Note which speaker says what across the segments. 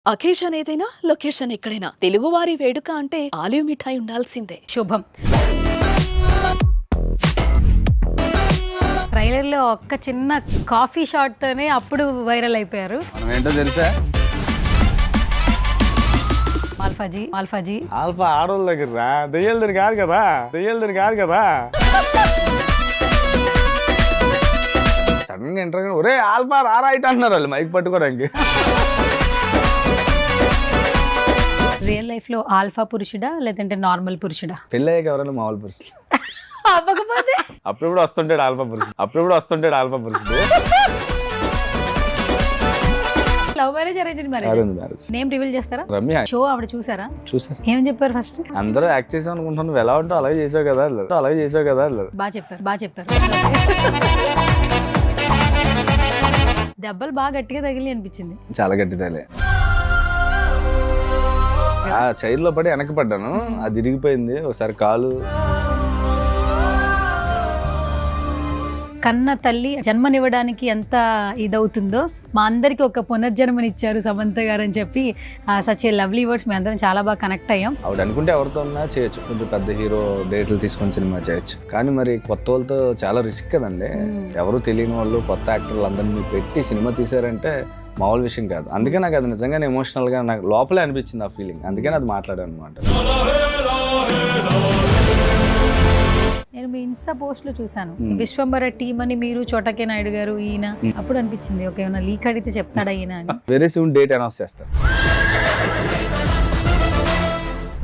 Speaker 1: Occasion ఏదైనా location ఎక్కడైనా తెలుగువారి వేడుక అంటే ఆలివ్ మిఠాయి ఉండాల్సిందే.
Speaker 2: శుభం. ట్రైలర్ లో ఒక్క చిన్న కాఫీ షాట్ తోనే అప్పుడు వైరల్ అయిపోయారు.
Speaker 3: మనం ఏంటో తెలుసా,
Speaker 2: మాల్ఫాజీ
Speaker 3: ఆల్ఫా ఆడోళ్ళ దగ్గర రా, దెయ్యాలదని కాదు కదా. సడన్ గా ఎంటర్ ఒరే ఆల్ఫా రారా ఇట్ అంటున్నారు వాళ్ళు మైక్ పట్టుకోడానికి.
Speaker 2: రియల్ లైఫ్ లో ఆల్ఫా పురుషుడా లేదంటే నార్మల్ పురుషుడా?
Speaker 3: పెళ్ళయ్యాక ఎవరైనా మామూలు పురుషులు
Speaker 2: అవ్వకపోతే
Speaker 3: అప్పుడు వస్తుంటాడు ఆల్ఫా పురుషుడు.
Speaker 2: Love marriage arranged marriage name reveal చేస్తారా?
Speaker 3: రమ్య
Speaker 2: షో ఆవిడ చూసారు. ఏం చెప్పారు ఫస్ట్?
Speaker 3: అందరూ యాక్ట్ చేసాం అనుకుంటున్నాను, ఎలా ఉంటావు అలాగే చేసావు కదా.
Speaker 2: బాగా చెప్పారు. దెబ్బలు బాగా గట్టిగా తగిలి అనిపించింది.
Speaker 3: చాలా గట్టిదాలే. ఆ చైర్లో పడి వెనక పడ్డాను, అది ఇరిగిపోయింది. ఒకసారి కాలు.
Speaker 2: కన్న తల్లి జన్మనివ్వడానికి ఎంత ఇదవుతుందో మా అందరికి ఒక పునర్జన్మనిచ్చారు సమంత గారు అని చెప్పి సచ్ ఏ లవ్లీ వర్డ్స్. మేము అందరం చాలా బాగా కనెక్ట్ అయ్యాం.
Speaker 3: ఆవిడ అనుకుంటే ఎవరితో ఉన్నా చేయొచ్చు, కొంచెం పెద్ద హీరో డేట్లు తీసుకొని సినిమా చేయొచ్చు. కానీ మరి కొత్త వాళ్ళతో చాలా రిస్క్ కదండి. ఎవరు తెలియని వాళ్ళు కొత్త యాక్టర్లు అందరినీ పెట్టి సినిమా తీసారంటే మామూలు విషయం కాదు. అందుకే నాకు అది నిజంగానే ఎమోషనల్గా నాకు లోపలే అనిపించింది ఆ ఫీలింగ్. అందుకే అది మాట్లాడాను అనమాట.
Speaker 2: నేను మీ ఇన్స్టా పోస్ట్ లో చూసాను, విశ్వంబర టీం అని మీరు, చోటకే నాయుడు గారు, ఈయన. అప్పుడు అనిపించింది ఓకే ఏమైనా లీక్ అడిగితే చెప్తాడా ఈయన అని.
Speaker 3: వెరీ సూన్ డేట్ అనౌన్స్ చేస్తారు.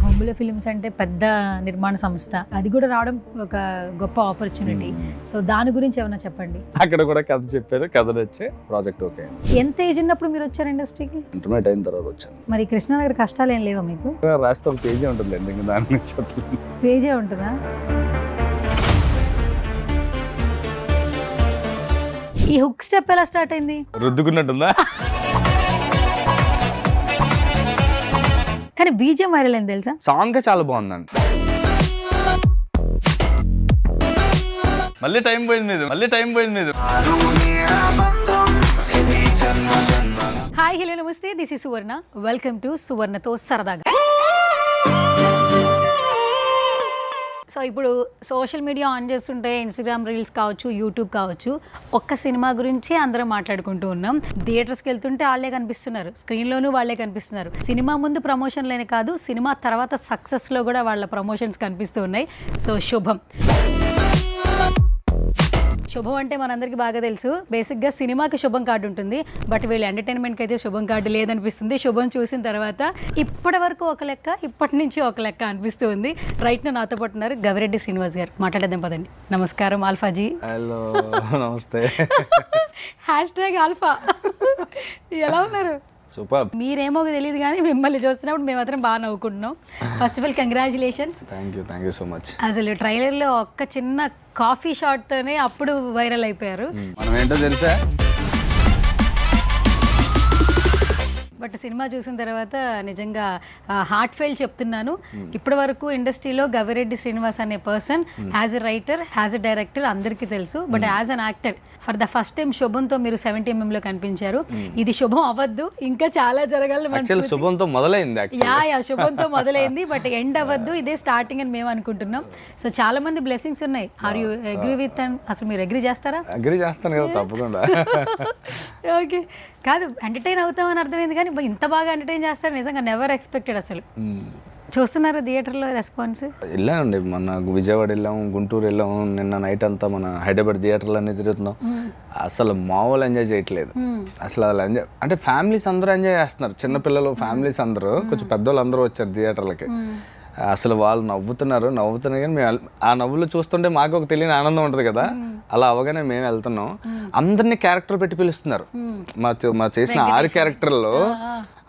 Speaker 2: హంబుల ఫిలిమ్స్ అంటే పెద్ద నిర్మాణ సంస్థ, అది కూడా రావడం ఒక గొప్ప ఆపర్చునిటీ. సో దాని గురించి ఏమైనా చెప్పండి.
Speaker 3: అక్కడ కూడా కథ చెప్పారు, కథ వచ్చే ప్రాజెక్ట్ ఓకే.
Speaker 2: ఎంత ఏజ్ ఉన్నప్పుడు మీరు వచ్చారు ఇండస్ట్రీకి?
Speaker 3: ఇంటర్మీడియట్ అయిన తర్వాత వచ్చాను.
Speaker 2: మరి కృష్ణనగర్ కష్టాలు ఏం లేవా మీకు?
Speaker 3: రాస్తే ఒక పేజీ ఉంటుంది, ఇంకా దాని నుంచి
Speaker 2: పేజే ఉంటుందా? ఈ హుక్ స్టెప్ ఎలా స్టార్ట్ అయింది?
Speaker 3: రుద్దుకున్నట్టుందా?
Speaker 2: కానీ బీజం వైరల్ అయింది తెలుసా?
Speaker 3: సాంగ్ చాలా బాగుందండి. మళ్ళీ టైం పోయింది మీద.
Speaker 2: హాయ్ హలో నమస్తే, this is Suvarna. Welcome to సువర్ణతో సరదాగా. సో ఇప్పుడు సోషల్ మీడియా ఆన్ చేస్తుంటే ఇన్స్టాగ్రామ్ రీల్స్ కావచ్చు, యూట్యూబ్ కావచ్చు, ఒక్క సినిమా గురించి అందరం మాట్లాడుకుంటూ ఉన్నాం. థియేటర్స్కి వెళ్తుంటే వాళ్ళే కనిపిస్తున్నారు, స్క్రీన్లోనూ వాళ్ళే కనిపిస్తున్నారు. సినిమా ముందు ప్రమోషన్లేనే కాదు, సినిమా తర్వాత సక్సెస్లో కూడా వాళ్ళ ప్రమోషన్స్ కనిపిస్తూ ఉన్నాయి. సో శుభం అంటే మనందరికీ బాగా తెలుసు. బేసిక్గా సినిమాకి శుభం కార్డు ఉంటుంది, బట్ వీళ్ళు ఎంటర్టైన్మెంట్కి అయితే శుభం కార్డు లేదనిపిస్తుంది. శుభం చూసిన తర్వాత ఇప్పటి వరకు ఒక లెక్క, ఇప్పటి నుంచి ఒక లెక్క అనిపిస్తుంది. రైట్ నాతో పాటు ఉన్నారు గవిరెడ్డి శ్రీనివాస్ గారు. మాట్లాడేద్దాం పదండి. నమస్కారం ఆల్ఫాజీ.
Speaker 3: హలో నమస్తే.
Speaker 2: Hashtag alpha. ఎలా ఉన్నారు?
Speaker 3: సూపర్.
Speaker 2: మీరేమో తెలియదు కానీ మిమ్మల్ని చూస్తున్నప్పుడు మేము మాత్రం బాగా నవ్వుకుంటున్నాం. First of all congratulations.
Speaker 3: Thank you so much.
Speaker 2: అసలు ట్రైలర్లో ఒక్క చిన్న కాఫీ షాట్ తోనే అప్పుడు వైరల్ అయిపోయారు.
Speaker 3: మనం ఏంటో తెలుసా,
Speaker 2: బట్ సినిమా చూసిన తర్వాత నిజంగా హార్ట్ ఫెయిల్ చెప్తున్నాను. ఇప్పటి వరకు ఇండస్ట్రీలో గవిరెడ్డి శ్రీనివాస్ అనే person as a writer, as a director అందరికీ తెలుసు, but as an actor for the first time శుభంతో మీరు 70mm లో కనిపించారు. ఇది శుభం అవ్వద్దు, ఇంకా చాలా జరగాలి.
Speaker 3: శుభంతో మొదలైంది,
Speaker 2: శుభంతో మొదలైంది, బట్ ఎండ్ అవ్వద్దు, ఇదే స్టార్టింగ్ అని మేము అనుకుంటున్నాం. సో చాలా మంది బ్లెస్సింగ్స్ ఉన్నాయి. Are you agree with? అసలు మీరు అగ్రీ చేస్తారా?
Speaker 3: అగ్రీ చేస్తాను కదా, తప్పకుండా.
Speaker 2: ఓకే, కాదు ఎంటర్టైన్ అవుతామని అర్థమైంది, కానీ ఇంత బాగా ఎంటర్టైన్ చేస్తారు నిజంగా నెవర్ ఎక్స్పెక్టెడ్. అసలు చూస్తున్నారు థియేటర్లో రెస్పాన్స్?
Speaker 3: వెళ్ళామండి, మన విజయవాడ వెళ్ళాము, గుంటూరు వెళ్ళాము, నిన్న నైట్ అంతా మన హైదరాబాద్ థియేటర్లు అన్నీ తిరుగుతున్నాం. అసలు మామూలు ఎంజాయ్ చేయట్లేదు. అసలు అలా ఎంజాయ్ అంటే ఫ్యామిలీస్ అందరూ ఎంజాయ్ చేస్తున్నారు, చిన్నపిల్లలు ఫ్యామిలీస్ అందరూ, కొంచెం పెద్దోళ్ళు అందరూ వచ్చారు థియేటర్లకి. అసలు వాళ్ళు నవ్వుతున్నారు కానీ మేము ఆ నవ్వులు చూస్తుంటే మాకు ఒక తెలియని ఆనందం ఉంటుంది కదా, అలా అవగానే మేము వెళ్తున్నాం. అందరినీ క్యారెక్టర్ పెట్టి పిలుస్తున్నారు. మా చేసిన 6 క్యారెక్టర్లో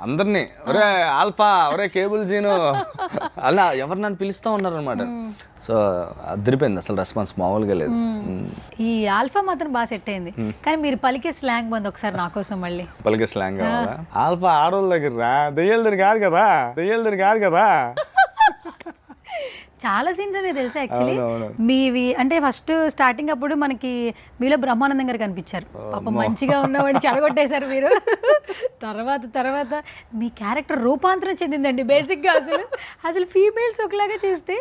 Speaker 3: అందరినీ ఒరే ఆల్ఫా, ఒరే కేబుల్ జీను, అలా ఎవరు నన్ను పిలుస్తూ ఉన్నారు అనమాట. సో అదిరిపోయింది, అసలు రెస్పాన్స్ మామూలుగా లేదు.
Speaker 2: ఈ ఆల్ఫా మాత్రం బాగా సెట్ అయింది, కానీ మీరు పలికే స్లాంగ్ బంద్ ఒకసారి నా కోసం మళ్ళీ.
Speaker 3: పలికే స్లాంగ్ కావాలా? ఆల్ఫా ఆడోళ్ళ దగ్గర రా, దెయ్యాలదని కాదు కదా.
Speaker 2: చాలా సీన్స్ అనేది తెలుసా యాక్చువల్లీ
Speaker 3: అవునవును.
Speaker 2: మీవి అంటే ఫస్ట్ స్టార్టింగ్ అప్పుడు మనకి మీలో బ్రహ్మానందం గారు కనిపించారు, పాపం మంచిగా ఉన్నవాడిని చెడగొట్టేశారు మీరు. తర్వాత మీ క్యారెక్టర్ రూపాంతరం చెందిందండి బేసిక్గా. అసలు ఫీమేల్స్ ఒకలాగా చేస్తే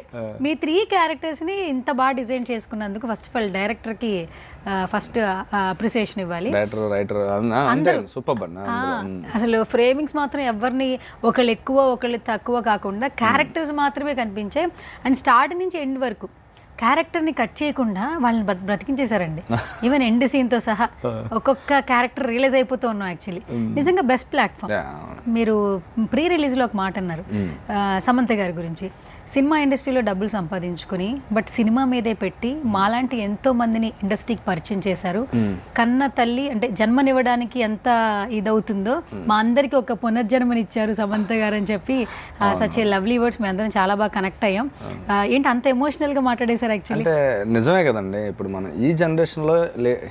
Speaker 2: మీ 3 క్యారెక్టర్స్ని ఇంత బాగా డిజైన్ చేసుకున్నందుకు ఫస్ట్ ఆఫ్ ఆల్ డైరెక్టర్కి ఫస్ట్ అప్రిసియేషన్ ఇవ్వాలి.
Speaker 3: రైటర్ అంటే సూపర్ అన్న.
Speaker 2: అసలు ఫ్రేమింగ్స్ మాత్రం ఎవరిని ఒకళ్ళు ఎక్కువ ఒకళ్ళు తక్కువ కాకుండా క్యారెక్టర్స్ మాత్రమే కనిపించాయి. అండ్ స్టార్ట్ నుంచి ఎండ్ వరకు క్యారెక్టర్ని కట్ చేయకుండా వాళ్ళని బ్రతికించేశారండి. ఈవెన్ ఎండ్ సీన్తో సహా ఒక్కొక్క క్యారెక్టర్ రియలైజ్ అయిపోతూ ఉన్నాం. యాక్చువల్లీ నిజంగా బెస్ట్ ప్లాట్ఫామ్. మీరు ప్రీ రిలీజ్లో ఒక మాట అన్నారు సమంత గారి గురించి, సినిమా ఇండస్ట్రీలో డబ్బులు సంపాదించుకుని బట్ సినిమా మీదే పెట్టి మాలాంటి ఎంతో మందిని ఇండస్ట్రీకి పరిచయం చేశారు. కన్న తల్లి అంటే జన్మనివ్వడానికి ఎంత ఇదవుతుందో మా అందరికి ఒక పునర్జన్మనిచ్చారు సమంత గారు అని చెప్పి సచ్ ఏ లవ్లీ వర్డ్స్ మేము అందరం చాలా బాగా కనెక్ట్ అయ్యాం. ఏంటి అంత ఎమోషనల్గా మాట్లాడేశారు యాక్చువల్లీ?
Speaker 3: అంటే నిజమే కదండి. ఇప్పుడు మనం ఈ జనరేషన్లో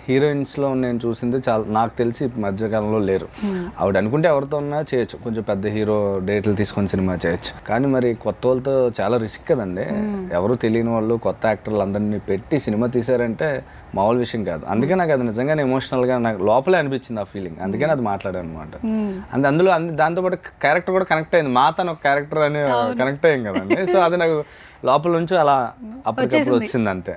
Speaker 3: హీరోయిన్స్లో నేను చూసింది చాలా, నాకు తెలిసి మధ్యకాలంలో లేరు. ఆవిడ అనుకుంటే ఎవరితో ఉన్నా చేయొచ్చు, కొంచెం పెద్ద హీరో డేట్లు తీసుకొని సినిమా చేయొచ్చు. కానీ మరి కొత్త వాళ్ళతో చాలా రిస్క్ కదండి. ఎవరు తెలియని వాళ్ళు కొత్త యాక్టర్లు అందరినీ పెట్టి సినిమా తీశారంటే మామూలు విషయం కాదు. అందుకే నాకు అది నిజంగానే ఎమోషనల్గా నాకు లోపలే అనిపించింది ఆ ఫీలింగ్. అందుకని అది మాట్లాడాను అనమాట. అందులో దాంతోపాటు క్యారెక్టర్ కూడా కనెక్ట్ అయింది. మా తన ఒక క్యారెక్టర్ అని కనెక్ట్ అయ్యాం కదండి. సో అది నాకు లోపల నుంచి అలా అప్పటికప్పుడు వచ్చింది అంతే.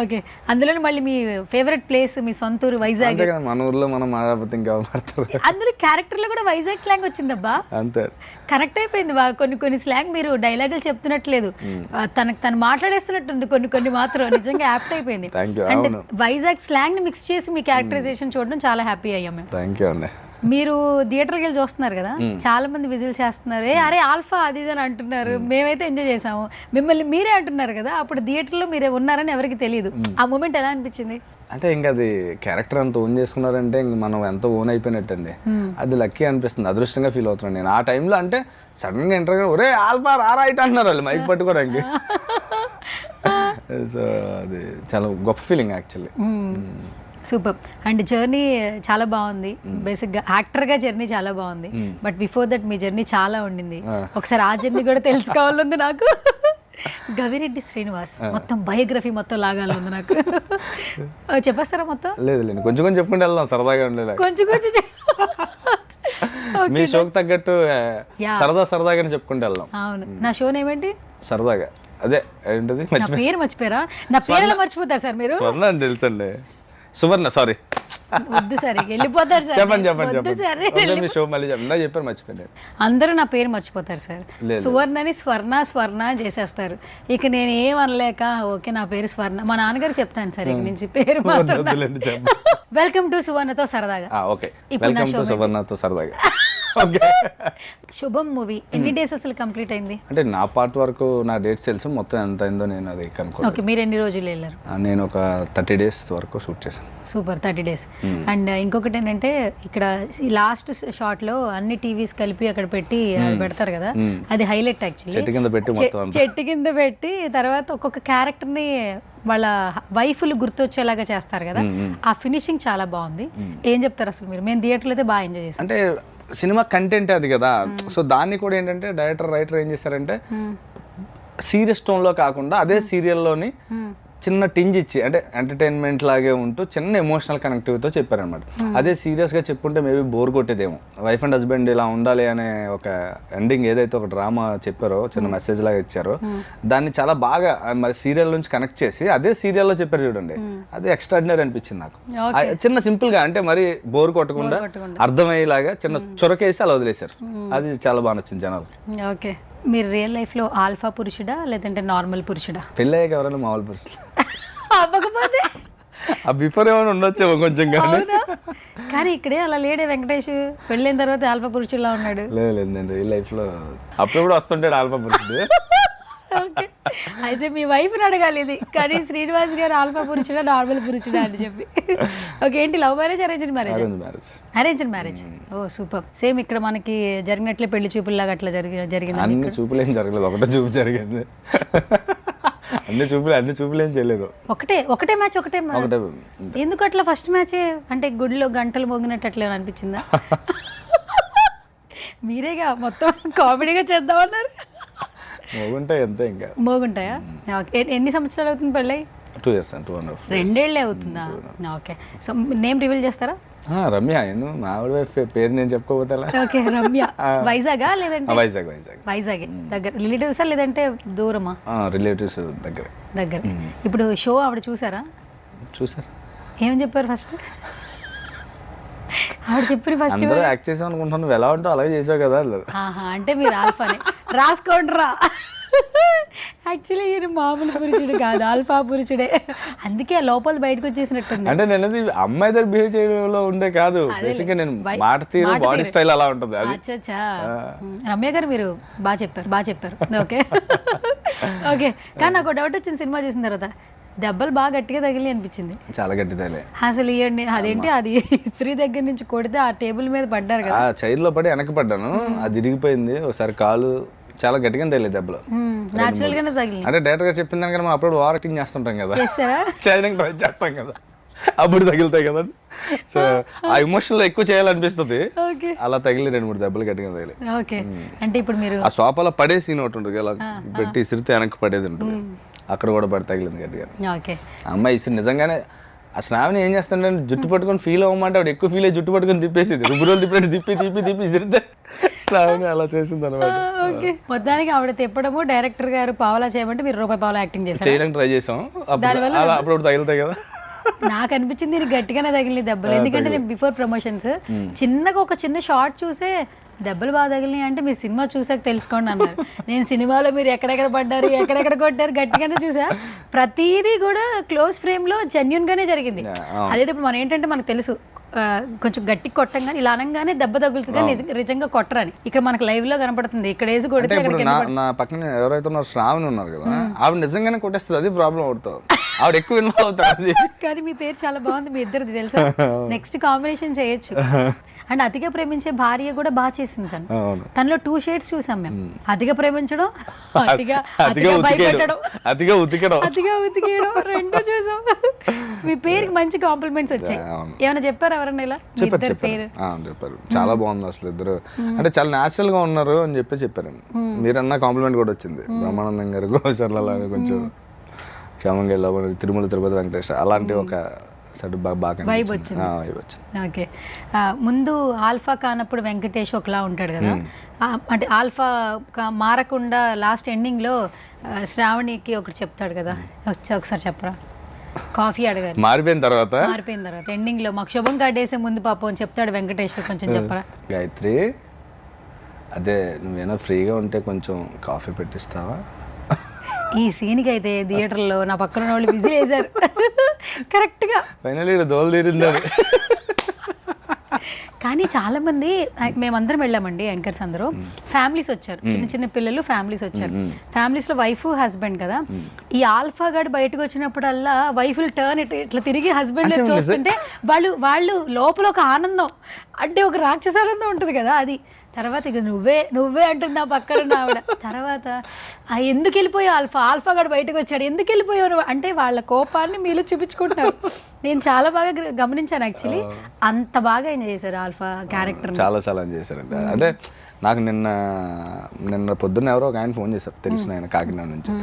Speaker 2: ఓకే, అందులో మళ్ళీ మీ ఫేవరెట్ ప్లేస్ మీ సొంతూరు వైజాగ్.
Speaker 3: మన ఊర్లో మనం మాట్లాడితే ఇంకా పడతారు.
Speaker 2: అందులో క్యారెక్టర్లో కూడా వైజాగ్ స్లాంగ్ వచ్చిందబ్బా.
Speaker 3: అంతే
Speaker 2: కనెక్ట్ అయిపోయింది బాగా. కొన్ని స్లాంగ్ మీరు డైలాగులు చెప్తున్నట్లేదు, తను మాట్లాడేస్తున్నట్టుంది కొన్ని మాత్రం. నిజంగా యాప్ట్ అయిపోయింది. అండ్ వైజాగ్ స్లాంగ్ ని మిక్స్ చేసి మీ క్యారెక్టరైజేషన్ చూడడం చాలా హ్యాపీ అయ్యాం మేము.
Speaker 3: థ్యాంక్ యూ అండి.
Speaker 2: మీరు థియేటర్కి వెళ్ళి చూస్తున్నారు కదా, చాలా మంది విజిల్ చేస్తున్నారు, అరే ఆల్ఫా అది ఇది అని అంటున్నారు. మేమైతే ఎంజాయ్ చేసాము. మిమ్మల్ని మీరే అంటున్నారు కదా, అప్పుడు థియేటర్లో మీరే ఉన్నారని ఎవరికి తెలియదు. ఆ మూమెంట్ ఎలా అనిపించింది?
Speaker 3: అంటే ఇంకా అది క్యారెక్టర్ అంత ఓన్ చేసుకున్నారంటే ఇంక మనం ఎంత ఓన్ అయిపోయినట్టండి. అది లక్కీ అనిపిస్తుంది, అదృష్టంగా ఫీల్ అవుతున్నాను నేను ఆ టైంలో. అంటే సడన్గా ఎంటర్ ఒరే ఆల్ఫా రైట్ అంటున్నారు వాళ్ళు మైక్ పట్టుకోవడానికి. సో అది చాలా గొప్ప feeling actually.
Speaker 2: Super. And journey చాలా బాగుంది. బేసిక్గా యాక్టర్గా జర్నీ చాలా బాగుంది. But before that me journey చాలా ఉండింది. ఒకసారి ఆ జర్నీ కూడా తెలుసుకోవాలంది నాకు. గవిరెడ్డి శ్రీనివాస్ మొత్తం బయోగ్రఫీ మొత్తం లాగాలి నాకు. చెప్పేస్తారా మొత్తం?
Speaker 3: లేదు కొంచెం చెప్పుకుంటే వెళ్దాం, సరదాగా ఉండేలా.
Speaker 2: కొంచెం
Speaker 3: మీ షోకి తగ్గట్టు సరదాగానే చెప్పుకుంటే వెళ్దాం.
Speaker 2: అవును, నా షో ఏమేంటి సరదాగా
Speaker 3: అదే ఏంటది
Speaker 2: పేరు మర్చిపోయారా? నా పేరు ఎలా మర్చిపోతారు సార్ మీరు?
Speaker 3: స్వర్ణ అని తెలుసండి. సువర్ణ, సారీ.
Speaker 2: వద్దు సార్, వెళ్ళిపోతారు సార్.
Speaker 3: చెప్పండి. షో మళ్ళీ చెప్పారు, మర్చిపోయారు.
Speaker 2: అందరూ నా పేరు మర్చిపోతారు సార్. సువర్ణని స్వర్ణ చేసేస్తారు. ఇక నేను ఏం అనలేక ఓకే నా పేరు స్వర్ణ. మా నాన్నగారు చెప్తాను సార్ ఇక నుంచి పేరు మాత్రం. వెల్కమ్ టు సువర్ణతో సరదాగా.
Speaker 3: సువర్ణతో సరదాగా.
Speaker 2: శుభం మూవీ ఎన్ని డేస్ అసలు కంప్లీట్ అయింది?
Speaker 3: అంటే నా పార్ట్ వరకు నా డేట్స్ తెలుసు, మొత్తం ఎంత అయిందో నేను అది కనుక్కో.
Speaker 2: ఓకే, మీరు ఎన్ని రోజులు వెళ్ళారు?
Speaker 3: నేను ఒక 30 days వరకు షూట్ చేశాను.
Speaker 2: Super, 30 days. అండ్ ఇంకొకటి ఏంటంటే ఇక్కడ లాస్ట్ షాట్ లో అన్ని టీవీస్ కలిపి అక్కడ పెట్టి పెడతారు కదా, అది హైలైట్ యాక్చువల్లీ. చెట్టు కింద పెట్టి తర్వాత ఒక్కొక్క క్యారెక్టర్ ని వాళ్ళ వైఫ్లు గుర్తొచ్చేలాగా చేస్తారు కదా, ఆ ఫినిషింగ్ చాలా బాగుంది. ఏం చెప్తారు అసలు మీరు? మేము థియేటర్లో అయితే బాగా ఎంజాయ్ చేసాం.
Speaker 3: అంటే సినిమా కంటెంట్ అది కదా, సో దాన్ని కూడా ఏంటంటే రైటర్ ఏం చేశారంటే సీరియస్ టోన్లో కాకుండా అదే సీరియల్లోని చిన్న టింజ్ ఇచ్చి, అంటే ఎంటర్టైన్మెంట్ లాగే ఉంటూ చిన్న ఎమోషనల్ కనెక్టివిటీతో చెప్పారనమాట. అదే సీరియస్గా చెప్పుంటే మేబీ బోర్ కొట్టేదేమో. వైఫ్ అండ్ హస్బెండ్ ఇలా ఉండాలి అనే ఒక ఎండింగ్ ఏదైతే ఒక డ్రామా చెప్పారో, చిన్న మెసేజ్ లాగా ఇచ్చారో, దాన్ని చాలా బాగా మరి సీరియల్ నుంచి కనెక్ట్ చేసి అదే సీరియల్లో చెప్పారు చూడండి, అది ఎక్స్ట్రాడినరీ అనిపించింది నాకు. చిన్న సింపుల్గా, అంటే మరి బోర్ కొట్టకుండా అర్థమయ్యేలాగా చిన్న చొరకేసి అలా వదిలేశారు. అది చాలా బాగా నచ్చింది జనాలు.
Speaker 2: ఓకే, మీరు రియల్ లైఫ్లో ఆల్ఫా పురుషుడా లేదంటే నార్మల్ పురుషుడా?
Speaker 3: పెళ్ళయ్యాక ఎవరైనా మామూలు పురుషులు
Speaker 2: అవ్వకపోతే
Speaker 3: బిఫోర్ ఏమైనా ఉండొచ్చేమో కొంచెం.
Speaker 2: కానీ ఇక్కడే అలా లేడే వెంకటేష్, పెళ్ళైన తర్వాత ఆల్ఫా పురుషులా ఉన్నాడు.
Speaker 3: లేదండి, రియల్ లైఫ్లో అప్పుడు కూడా వస్తుంటాడు ఆల్ఫా పురుషుడు.
Speaker 2: అయితే మీ వైఫ్ని అడగాలి ఇది. కానీ శ్రీనివాస్ గారు ఆల్ఫా పురుషుడా నార్మల్ పురుషుడా అని చెప్పి. ఓకే, ఏంటి love marriage arranged marriage? Arranged marriage. Oh super. Same ఇక్కడ మనకి జరిగినట్లే పెళ్లి చూపుల్లాగా అట్లా జరిగింది?
Speaker 3: అన్ని చూపులు ఏం జరగలేదు, ఒకటే చూపు జరిగింది. అన్ని చూపులు ఏం చేయలేదు.
Speaker 2: ఒకటే మ్యాచ్. ఎందుకు అట్లా ఫస్ట్ మ్యాచే? అంటే గుడిలో గంటలు మోగినట్టు అట్లా అనిపించిందా? మీరేగా మొత్తం కామెడీగా చేద్దామన్నారు.
Speaker 3: మోగుంటాయి అంతే ఇంకా.
Speaker 2: మోగుంటాయా? ఓకే. ఎన్ని సంవత్సరాలు అవుతుంది పెళ్ళై?
Speaker 3: 2 years and 2.5 years.
Speaker 2: 2 ఏళ్ళే అవుతుందా? ఓకే. సో నేమ్ రివీల్ చేస్తారా?
Speaker 3: రమ్య. ఎందుకు మా ఆవిడ వైఫ్ పేరు నేను చెప్పుకోకపోతే ఎలా?
Speaker 2: ఓకే, రమ్య. వైజాగా లేదంటే?
Speaker 3: వైజాగ్.
Speaker 2: వైజాగే దగ్గర. రిలేటివ్సా లేదంటే దూరమా?
Speaker 3: రిలేటివ్స్ దగ్గర.
Speaker 2: ఇప్పుడు షో ఆవిడ చూసారా?
Speaker 3: చూసారు.
Speaker 2: ఏమని చెప్పారు ఫస్ట్? ఆవిడ చెప్పారు ఫస్ట్
Speaker 3: అందరూ యాక్ట్ చేసాం అనుకుంటాను, నువ్వు ఎలా ఉంటావు అలాగే చేసావు కదా అన్నారు.
Speaker 2: అంటే మీరు ఆల్ఫానే రాసుకోండి రా. యాక్చువల్లీ ఈయన మామూలు పురుషుడు కాదు, ఆల్ఫా పురుషుడే. అందుకే లోపల బయటకు వచ్చేసినట్టుంది.
Speaker 3: అంటే నేను అది అమ్మాయి దగ్గర బిహేవ్ చేయడంలో ఉండే కాదు, బేసిక్గా నేను మాట తీరు బాడీ స్టైల్ అలా ఉంటుంది అది.
Speaker 2: అచ్చా. రమ్య గారు మీరు బాగా చెప్పారు. ఓకే. ఓకే. కానీ నాకు డౌట్ వచ్చింది సినిమా చూసిన తర్వాత, దెబ్బలు బాగా గట్టిగా తగిలి అనిపించింది.
Speaker 3: చాలా గట్టి తగిలే
Speaker 2: అసలు ఇవ్వండి. అదేంటి, అది స్త్రీ దగ్గర నుంచి కొడితే ఆ టేబుల్ మీద పడ్డారు కదా.
Speaker 3: చైర్లో పడి వెనక్కి పడ్డాను, అది ఇరిగిపోయింది. ఒకసారి కాలు చాలా గట్టిగా తగిలేదు దెబ్బలు.
Speaker 2: న్యాచురల్ గానే తగిలి.
Speaker 3: అంటే డైరెక్టర్ గారు చెప్పిన దానికన్నా మనం అప్పుడు ఓవర్ యాక్టింగ్ చేస్తుంటాం కదా,
Speaker 2: చేస్తారా?
Speaker 3: చేయడానికి ట్రై చేస్తాం కదా, అప్పుడు తగులుతాయి కదా. సో ఆ ఎమోషన్ లో ఎక్కువ చేయాలనిపిస్తుంది, అలా తగిలి 2-3 దెబ్బలు గట్టిగా తగిలి.
Speaker 2: ఓకే. అంటే ఇప్పుడు మీరు
Speaker 3: ఆ సోఫాలో పడే సీన్ ఒకటి ఉంటుంది, అలా పెట్టి ఇసిరితే వెనక్కి పడేది ఉంటుంది, అక్కడ కూడా పడి తగిలింది గట్టిగా.
Speaker 2: ఓకే.
Speaker 3: అమ్మాయి ఇసిరి నిజంగానే ఆ శ్రావణి ఏం చేస్తాంటే జుట్టు పట్టుకొని ఫీల్ అవ్వమంటే ఆవిడ ఎక్కువ ఫీల్ అయ్యి జుట్టు పట్టుకొని తిప్పేసింది. 2 రోజులు తిప్పి ఇసిరితే శ్రావణి అలా చేసింది అనమాట.
Speaker 2: ఓకే. మొత్తానికి ఆవిడ తిప్పడము, డైరెక్టర్ గారు పావలా చేయమంటే మీరు రూపాయి పావలా యాక్టింగ్ చేశారు.
Speaker 3: చేయడానికి ట్రై చేసాం, అప్పుడు తగులుతాయి కదా.
Speaker 2: నాకు అనిపించింది నేను గట్టిగానే తగిలిన దెబ్బలు, ఎందుకంటే నేను బిఫోర్ ప్రమోషన్స్ చిన్నగా ఒక చిన్న షార్ట్ చూసే దెబ్బలు బాగా తగిలినాయి అంటే మీరు సినిమా చూసాక తెలుసుకోండి అన్నారు. నేను సినిమాలో మీరు ఎక్కడెక్కడ పడ్డారు, ఎక్కడెక్కడ కొట్టారు గట్టిగానే చూసా. ప్రతిదీ కూడా క్లోజ్ ఫ్రేమ్ లో జెన్యున్ గానే జరిగింది. అదే ఇప్పుడు మనం ఏంటంటే మనకు తెలుసు కొంచెం గట్టి కొట్టంగానే ఇలా అనగానే దెబ్బ తగులుతుందిగా నిజంగా కొట్టరని. ఇక్కడ మనకు లైవ్ లో కనపడుతుంది, ఇక్కడ వేసి కొడితే
Speaker 3: నా పక్కన ఎవరైతే ఉన్నారు శ్రావణి ఉన్నారు కదా, ఆవిడ నిజంగానే కొట్టేస్తుంది, అది ప్రాబ్లం అవుతుంది. ఆవిడ ఎక్కువ ఇన్వాల్వ్ అవుతుంది. కానీ
Speaker 2: మీ పేరు చాలా బాగుంది, మీ ఇద్దరిది తెలుసా? నెక్స్ట్ కాంబినేషన్ చేయొచ్చు. అండ్ అతిగా ప్రేమించే భార్య కూడా బాగా చేసింది తను. తనలో 2 షేడ్స్ చూసాం మేము, అతిగా ప్రేమించడం, భయపెట్టడం,
Speaker 3: అతిగా ఉతికేయడం
Speaker 2: 2 చూసాం. మీ పేరుకి మంచి కాంప్లిమెంట్స్ వచ్చాయి. ఏమైనా చెప్పారు ఎవరన్నా ఇలా?
Speaker 3: చెప్పారు చాలా బాగుంది అసలు ఇద్దరు, అంటే చాలా న్యాచురల్ గా ఉన్నారు అని చెప్పారు. మీరన్నా కాంప్లిమెంట్ కూడా వచ్చింది. బ్రహ్మానందం గారు గోచర్ల లాగా కొంచెం క్షేమంగా వెళ్ళాము, తిరుమల తిరుపతి వెంకటేశ్వర అలాంటి ఒక
Speaker 2: వైబ్ వచ్చింది. ఓకే. ముందు ఆల్ఫా కానప్పుడు వెంకటేష్ ఒకలా ఉంటాడు కదా, అంటే ఆల్ఫా మారకుండా లాస్ట్ ఎండింగ్ లో శ్రావణికి ఒకటి చెప్తాడు కదా, ఒకసారి చెప్పరా? కాఫీ అడగాలి.
Speaker 3: మారిపోయిన తర్వాత
Speaker 2: ఎండింగ్ లో మాకు శుభం కాడేసే ముందు పాపం చెప్తాడు వెంకటేష్, కొంచెం చెప్పరా?
Speaker 3: గాయత్రి, అదే నువ్వేనా ఫ్రీగా ఉంటే కొంచెం కాఫీ పెట్టిస్తావా?
Speaker 2: ఈ సీన్కి అయితే థియేటర్లో నా పక్కన వాళ్ళు బిజీ వేశారు కరెక్ట్గా.
Speaker 3: ఫైనల్లీ దోలు తీరిందని.
Speaker 2: కానీ చాలా మంది, మేమందరం వెళ్ళామండి యాంకర్స్ అందరూ, ఫ్యామిలీస్ వచ్చారు, చిన్న పిల్లలు ఫ్యామిలీస్ వచ్చారు. ఫ్యామిలీస్ లో వైఫ్ హస్బెండ్ కదా, ఈ ఆల్ఫా గాడు బయటకు వచ్చినప్పుడల్లా వైఫ్ టర్న్ ఇట్లా తిరిగి హస్బెండ్ చూస్తుంటే వాళ్ళు లోపల ఒక ఆనందం, అంటే ఒక రాక్షసానందం ఉంటుంది కదా అది. తర్వాత ఇక నువ్వే అంటుంది ఆ పక్కన ఆవిడ. తర్వాత ఎందుకు వెళ్ళిపోయావు ఆల్ఫా గడు బయటకు వచ్చాడు, ఎందుకు వెళ్ళిపోయావు నువ్వు అంటే వాళ్ళ కోపాన్ని మీలో చూపించుకుంటున్నారు. నేను చాలా బాగా గమనించాను యాక్చువల్లీ, అంత బాగా ఎంజాయ్ చేశారు ఆల్ఫా క్యారెక్టర్.
Speaker 3: చాలా ఎంజాయ్ చేశారండి. అంటే నాకు నిన్న పొద్దున్న ఎవరో ఒక ఆయన ఫోన్ చేశారు, తెలిసిన ఆయన కాకినాడ నుంచి.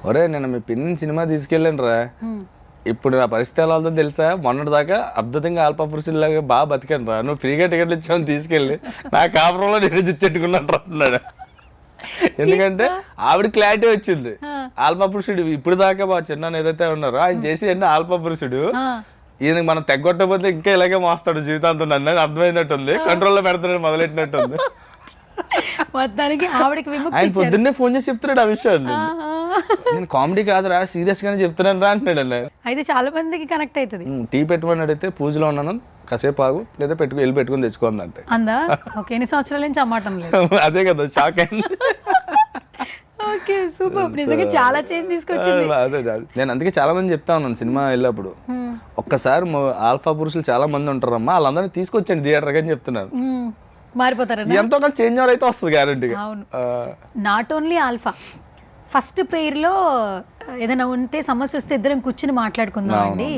Speaker 3: ఒరే నిన్న మీ పిన్ని సినిమా తీసుకెళ్ళండి రా, ఇప్పుడు నా పరిస్థితి ఎలా ఉందో తెలుసా, మొన్నటి దాకా అద్భుతంగా ఆల్ఫా పురుషుల్లాగా బాగా బతికాను రా, నువ్వు ఫ్రీగా టికెట్లు ఇచ్చావు తీసుకెళ్ళి నా కాపురంలో నేను చిచ్చెట్టుకున్నాను అంటున్నాడు. ఎందుకంటే ఆవిడ క్లారిటీ వచ్చింది, ఆల్ఫా పురుషుడు ఇప్పుడు దాకా మా చిన్న ఏదైతే ఉన్నారో ఆయన చేసి ఆల్ఫా పురుషుడు, ఈయనకి మనం తెగొట్టకపోతే ఇంకా ఇలాగే మోస్తాడు జీవితాంతం నన్ను అర్థమైనట్టుంది, కంట్రోల్లో పెడతాడు మొదలెట్టినట్టుంది.
Speaker 2: మొత్తానికి ఆవిడకి
Speaker 3: ఆయన పొద్దున్నే ఫోన్ చేసి చెప్తున్నాడు ఆ విషయం, నేను కామెడీ కాదురా సీరియస్ గానే చెప్తున్నాను రా అంటున్నాడు అన్న.
Speaker 2: అయితే చాలా మందికి కనెక్ట్ అవుతుంది.
Speaker 3: టీ పెట్టుకుని అడిగితే పూజలో ఉన్నాను కాసేపు ఆగు, లేదా వెళ్ళి పెట్టుకుని తెచ్చుకోందంటే
Speaker 2: అందా. ఓకే. ఎన్ని సంవత్సరాల నుంచి అమ్మటం లేదు.
Speaker 3: అదే కదా షాక్ అయింది.
Speaker 2: ఓకే సూపర్, నిజంగా చాలా చేంజ్ తీసుకొచ్చింది.
Speaker 3: అదే నేను అందుకే చాలా మంది చెప్తా ఉన్నాను సినిమా వెళ్ళినప్పుడు, ఒక్కసారి ఆల్ఫా పురుషులు చాలా మంది ఉంటారమ్మా, వాళ్ళందరినీ తీసుకొచ్చండి థియేటర్ అని చెప్తున్నారు.
Speaker 2: మారిపోతారు,
Speaker 3: ఎంతో చేంజ్ అయితే వస్తుంది గ్యారంటీగా.
Speaker 2: అవును. నాట్ ఓన్లీ ఆల్ఫా, ఫస్ట్ పెయిర్లో ఏదైనా ఉంటే సమస్య వస్తే ఇద్దరం కూర్చుని మాట్లాడుకుందాం అండి,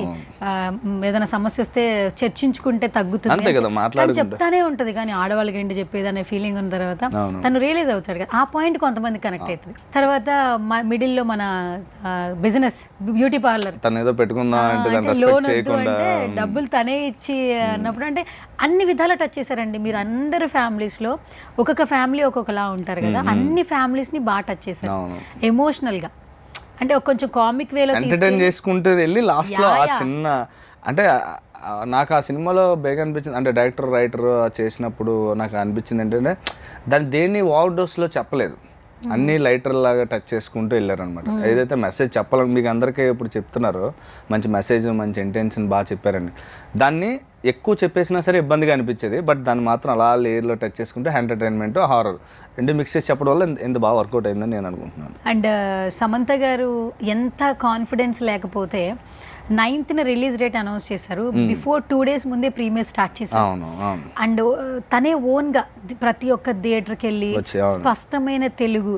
Speaker 2: ఏదైనా సమస్య వస్తే చర్చించుకుంటే తగ్గుతుంది
Speaker 3: అంతే కదా,
Speaker 2: అని చెప్తానే ఉంటది. కానీ ఆడవాళ్ళకి ఏంటి చెప్పేది అనే ఫీలింగ్ ఉన్న తర్వాత తను రియలైజ్ అవుతాడు కదా, ఆ పాయింట్ కొంతమంది కనెక్ట్ అవుతుంది. తర్వాత మిడిల్ లో మన బిజినెస్ బ్యూటీ పార్లర్
Speaker 3: తను ఏదో పెట్టుకుందాం అంటే
Speaker 2: లోన్ వద్దు అంటే డబ్బులు తనే ఇచ్చి అన్నప్పుడు అంటే అన్ని విధాలు టచ్ చేశారండి మీరు. అందరు ఫ్యామిలీస్ లో ఒక్కొక్క ఫ్యామిలీ ఒక్కొక్కలా ఉంటారు కదా, అన్ని ఫ్యామిలీస్ ని బాగా టచ్ చేశారు ఎమోషనల్ గా. అంటే కొంచెం కామిక్ వేలో
Speaker 3: ఎంటర్టైన్ చేసుకుంటూ వెళ్ళి లాస్ట్ లో ఆ చిన్న అంటే నాకు ఆ సినిమాలో బేగా అనిపించింది, అంటే డైరెక్టర్ రైటర్ చేసినప్పుడు నాకు అనిపించింది ఏంటంటే దాన్ని దేన్ని ఓవర్ డోస్లో చెప్పలేదు, అన్నీ లైటర్ లాగా టచ్ చేసుకుంటూ వెళ్ళారనమాట. ఏదైతే మెసేజ్ చెప్పాలని మీకు అందరికీ ఇప్పుడు చెప్తున్నారో మంచి మెసేజ్ మంచి ఇంటెన్షన్ బాగా చెప్పారని, దాన్ని ఎక్కువ చెప్పేసినా సరే ఇబ్బందిగా అనిపించేది. బట్ దాన్ని మాత్రం అలా లేయర్లో టచ్ చేసుకుంటే ఎంటర్టైన్మెంట్ హారర్ రెండు మిక్స్ చేసి చెప్పడం వల్ల ఎంత బాగా వర్కౌట్ అయిందని నేను అనుకుంటున్నాను.
Speaker 2: అండ్ సమంత గారు ఎంత కాన్ఫిడెన్స్ లేకపోతే 9th రిలీజ్ డేట్ అనౌన్స్ చేశారు, బిఫోర్ 2 days ముందే ప్రీమియర్ స్టార్ట్ చేశారు. అండ్ తనే ఓన్గా ప్రతి ఒక్క థియేటర్కి వెళ్ళి స్పష్టమైన తెలుగు,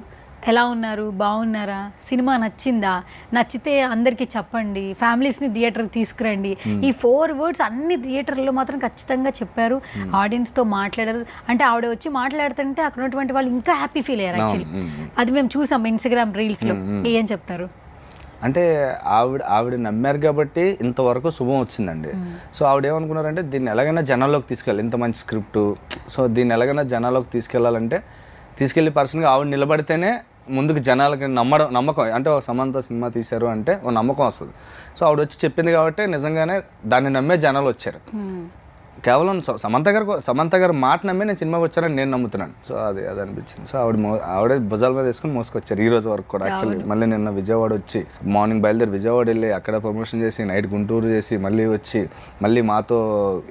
Speaker 2: ఎలా ఉన్నారు, బాగున్నారా, సినిమా నచ్చిందా, నచ్చితే అందరికీ చెప్పండి, ఫ్యామిలీస్ని థియేటర్కి తీసుకురండి, ఈ 4 words అన్ని థియేటర్లో మాత్రం ఖచ్చితంగా చెప్పారు. ఆడియన్స్తో మాట్లాడారు. అంటే ఆవిడ వచ్చి మాట్లాడుతుంటే అక్కడ ఉన్నటువంటి వాళ్ళు ఇంకా హ్యాపీ ఫీల్ అయ్యారు. యాక్చువల్లీ అది మేము చూసాం ఇన్స్టాగ్రామ్ రీల్స్లో. ఏం చెప్తారు?
Speaker 3: అంటే ఆవిడ నమ్మారు కాబట్టి ఇంతవరకు శుభం వచ్చిందండి. సో ఆవిడ ఏమనుకున్నారంటే దీన్ని ఎలాగైనా జనాల్లోకి తీసుకెళ్ళాలి, ఇంత మంచి స్క్రిప్ట్, సో దీన్ని ఎలాగైనా జనాల్లోకి తీసుకెళ్ళాలంటే తీసుకెళ్ళి పర్సన్గా ఆవిడ నిలబడితేనే ముందుకు జనాలకి నమ్మకం, అంటే ఒక సమంత సినిమా తీశారు అంటే ఒక నమ్మకం వస్తుంది. సో ఆవిడ వచ్చి చెప్పింది కాబట్టి నిజంగానే దాన్ని నమ్మే జనాలు వచ్చారు. కేవలం సమంత గారు మాట నమ్మి నేను సినిమాకి వచ్చానని నేను నమ్ముతున్నాను. సో అది అనిపించింది. సో ఆవిడే భుజాల మీద వేసుకుని మోసుకొచ్చారు ఈ రోజు వరకు కూడా. యాక్చువల్లీ మళ్ళీ నిన్న విజయవాడ వచ్చి మార్నింగ్ బయలుదేరి విజయవాడ వెళ్ళి అక్కడ ప్రమోషన్ చేసి నైట్ గుంటూరు చేసి మళ్ళీ వచ్చి మళ్ళీ మాతో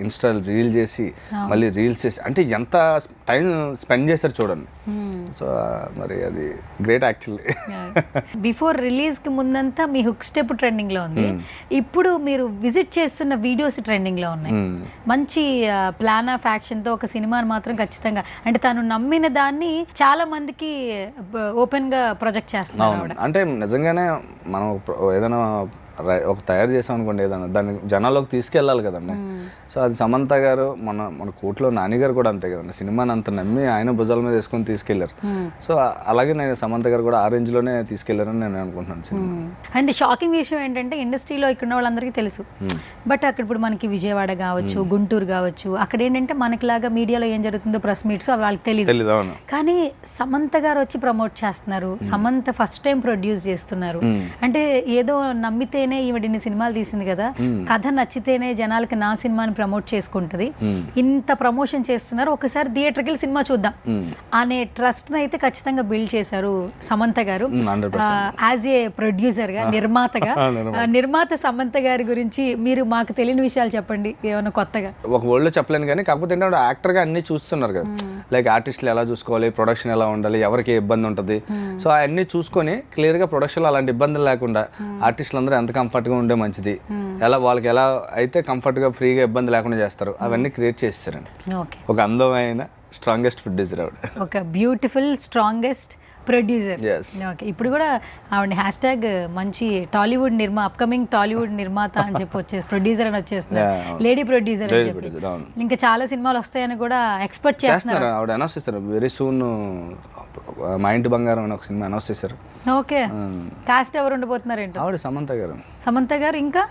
Speaker 3: ఇన్స్టా రీల్ చేసి మళ్ళీ రీల్స్ చేసి, అంటే ఎంత టైం స్పెండ్ చేశారు చూడండి. సో మరి అది గ్రేట్ యాక్చువల్లీ.
Speaker 2: బిఫోర్ రిలీజ్కి ముందంతా మీ హుక్ స్టెప్ ట్రెండింగ్లో ఉంది, ఇప్పుడు మీరు విజిట్ చేస్తున్న వీడియోస్ ట్రెండింగ్లో ఉన్నాయి. మంచి ప్లాన్ ఆఫ్ యాక్షన్తో ఒక సినిమాని మాత్రం ఖచ్చితంగా, అంటే తను నమ్మిన దాన్ని చాలా మందికి ఓపెన్గా ప్రొజెక్ట్ చేస్తున్నారు.
Speaker 3: అంటే నిజంగానే మనం ఏదైనా ఒక తయారు చేసాం అనుకోండి, ఏదైనా దాన్ని జనాల్లోకి తీసుకెళ్ళాలి కదండి. సో అది సమంత గారు మన కోట్లో నాని గారు కూడా అంతే కదండి, సినిమాని అంత నమ్మి ఆయన భుజాల మీద వేసుకొని తీసుకెళ్లారు. సో అలాగే నేను సమంత గారు కూడా ఆ రేంజ్లోనే తీసుకెళ్లారని నేను అనుకుంటున్నాను సినిమా.
Speaker 2: అండ్ షాకింగ్ విషయం ఏంటంటే ఇండస్ట్రీలో ఇక్కడ ఉన్న వాళ్ళందరికీ తెలుసు, బట్ అక్కడ ఇప్పుడు మనకి విజయవాడ కావచ్చు, గుంటూరు కావచ్చు, అక్కడ ఏంటంటే మనకిలాగా మీడియాలో ఏం జరుగుతుందో ప్రెస్ మీట్స్ వాళ్ళకి తెలియదు. కానీ సమంత గారు వచ్చి ప్రమోట్ చేస్తున్నారు, సమంత ఫస్ట్ టైం ప్రొడ్యూస్ చేస్తున్నారు. అంటే ఏదో నమ్మితేనే ఈవిడ ఇన్ని సినిమాలు తీసింది కదా, కథ నచ్చితేనే జనాలకి నా సినిమాని ప్రమోట్ చేసుకుంటది, ఇంత ప్రమోషన్ చేస్తున్నారు, ఒకసారి థియేటర్కి వెళ్ళి సినిమా చూద్దాం అనే ట్రస్ట్ అయితే ఖచ్చితంగా బిల్డ్ చేశారు సమంత గారు. యాజ్ ఏ ప్రొడ్యూసర్ గా, నిర్మాతగా, నిర్మాత సమంత గారి గురించి మీరు మాకు తెలియని విషయాలు చెప్పండి ఏమైనా కొత్తగా.
Speaker 3: ఒక వరల్డ్ లో చెప్పలేను కానీ కాకపోతే ఏంటంటే యాక్టర్ గా అన్ని చూస్తున్నారు కదా, లైక్ ఆర్టిస్టులు ఎలా చూసుకోవాలి, ప్రొడక్షన్ ఎలా ఉండాలి, ఎవరికి ఇబ్బంది ఉంటుంది, సో అవన్నీ చూసుకొని క్లియర్ గా ప్రొడక్షన్ అలాంటి ఇబ్బందులు లేకుండా ఆర్టిస్టులు అందరూ ఎంత కంఫర్ట్ గా ఉండే మంచిది, ఎలా వాళ్ళకి ఎలా అయితే కంఫర్ట్ గా ఫ్రీగా ఇబ్బంది లేకుండా చేస్తారు అవన్నీ క్రియేట్ చేస్తారండి. ఒక అందమైన స్ట్రాంగెస్ట్ ప్రొడ్యూసర్ ఆవిడ,
Speaker 2: ఒక బ్యూటిఫుల్ స్ట్రాంగెస్ట్ ప్రొడ్యూసర్. ఓకే, ఇప్పుడు కూడా ఆవిడ హ్యాష్ ట్యాగ్ మంచి టాలీవుడ్ అప్కమింగ్ టాలీవుడ్ నిర్మాత అని చెప్పి వచ్చేసి ప్రొడ్యూసర్ అని వచ్చేస్తున్నారు, లేడీ ప్రొడ్యూసర్ అని చెప్పి. ఇంకా చాలా సినిమాలు వస్తాయని కూడా ఎక్స్పెక్ట్ చేస్తున్నారు.
Speaker 3: ఆవిడ అనౌన్స్ చేస్తారు వెరీ సూన్, మా ఇంటి బంగారం అని ఒక సినిమా అనౌన్స్ చేశారు.
Speaker 2: ఓకే, కాస్ట్ ఎవరు ఉండబోతున్నారు ఏంటో?
Speaker 3: ఆవిడ సమంత గారు.
Speaker 2: సమంత గారు ఇంకా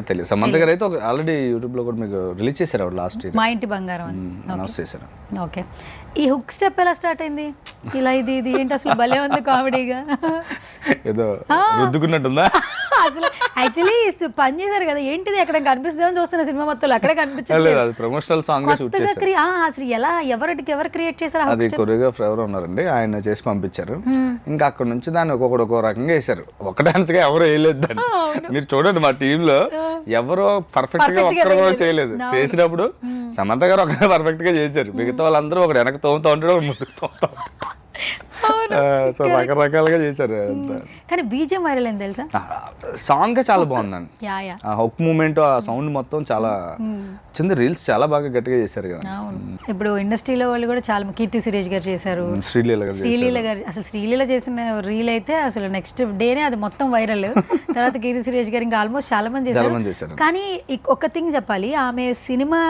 Speaker 3: తెలియదు. సమంత గారు అయితే ఆల్రెడీ యూట్యూబ్ లో కూడా మీకు రిలీజ్ చేశారు ఆవిడ లాస్ట్ ఇయర్,
Speaker 2: మా ఇంటి బంగారం అని
Speaker 3: అనౌన్స్ చేశారు.
Speaker 2: ఓకే, ఈ హుక్ స్టెప్ ఎలా స్టార్ట్ అయింది? ఇలా ఇది ఏంటి అసలు భలే ఉంది కామెడీగా,
Speaker 3: ఏదో రుద్దుకున్నట్టుందా?
Speaker 2: అసలు యాక్చువల్లీ పని చేశారు కదా, ఏంటిది ఎక్కడ కనిపిస్తుందని చూస్తున్న సినిమా మొత్తం అక్కడే కనిపించలేదు.
Speaker 3: ప్రమోషనల్ సాంగ్
Speaker 2: అసలు ఎలా ఎవరు క్రియేట్ చేశారు?
Speaker 3: అది కొరియోగ్రాఫర్ ఎవరు ఉన్నారండి, ఆయన చేసి పంపించారు. ఇంకా అక్కడ నుంచి దాన్ని ఒక్కొక్కడు ఒక్కో రకంగా వేశారు, ఒక డాన్స్ గా ఎవరు వేయలేదు దాన్ని. మీరు చూడండి మా టీమ్ లో ఎవరో పర్ఫెక్ట్ గా ఒక్కరు కూడా చేయలేదు. చేసినప్పుడు సమంత గారు ఒకరే పర్ఫెక్ట్ గా చేశారు, మిగతా వాళ్ళందరూ ఒకటి వెనక తోముతూ ఉంటాడు, ముందుకు తోముతూ ఉంటాడు. సో రకరకాలుగా చేశారు అంతా.
Speaker 2: కానీ బీజం వైరల్ అయింది తెలుసా?
Speaker 3: సాంగ్ చాలా బాగుందండి,
Speaker 2: యా యా
Speaker 3: ఆ హుక్ మూమెంట్, ఆ సౌండ్ మొత్తం చాలా చిన్న, రీల్స్ చాలా బాగా గట్టిగా చేశారు కదా.
Speaker 2: అవును. ఇప్పుడు ఇండస్ట్రీలో వాళ్ళు కూడా చాలా, కీర్తి సురేష్ గారు చేశారు,
Speaker 3: శ్రీలీల గారు
Speaker 2: శ్రీలీల గారు. అసలు శ్రీలీల చేసిన రీల్ అయితే అసలు నెక్స్ట్ డేనే అది మొత్తం వైరల్. తర్వాత కీర్తి సురేష్ గారు ఇంకా ఆల్మోస్ట్ చాలా మంది చేశారు. కానీ ఒక థింగ్ చెప్పాలి, ఆమె సినిమా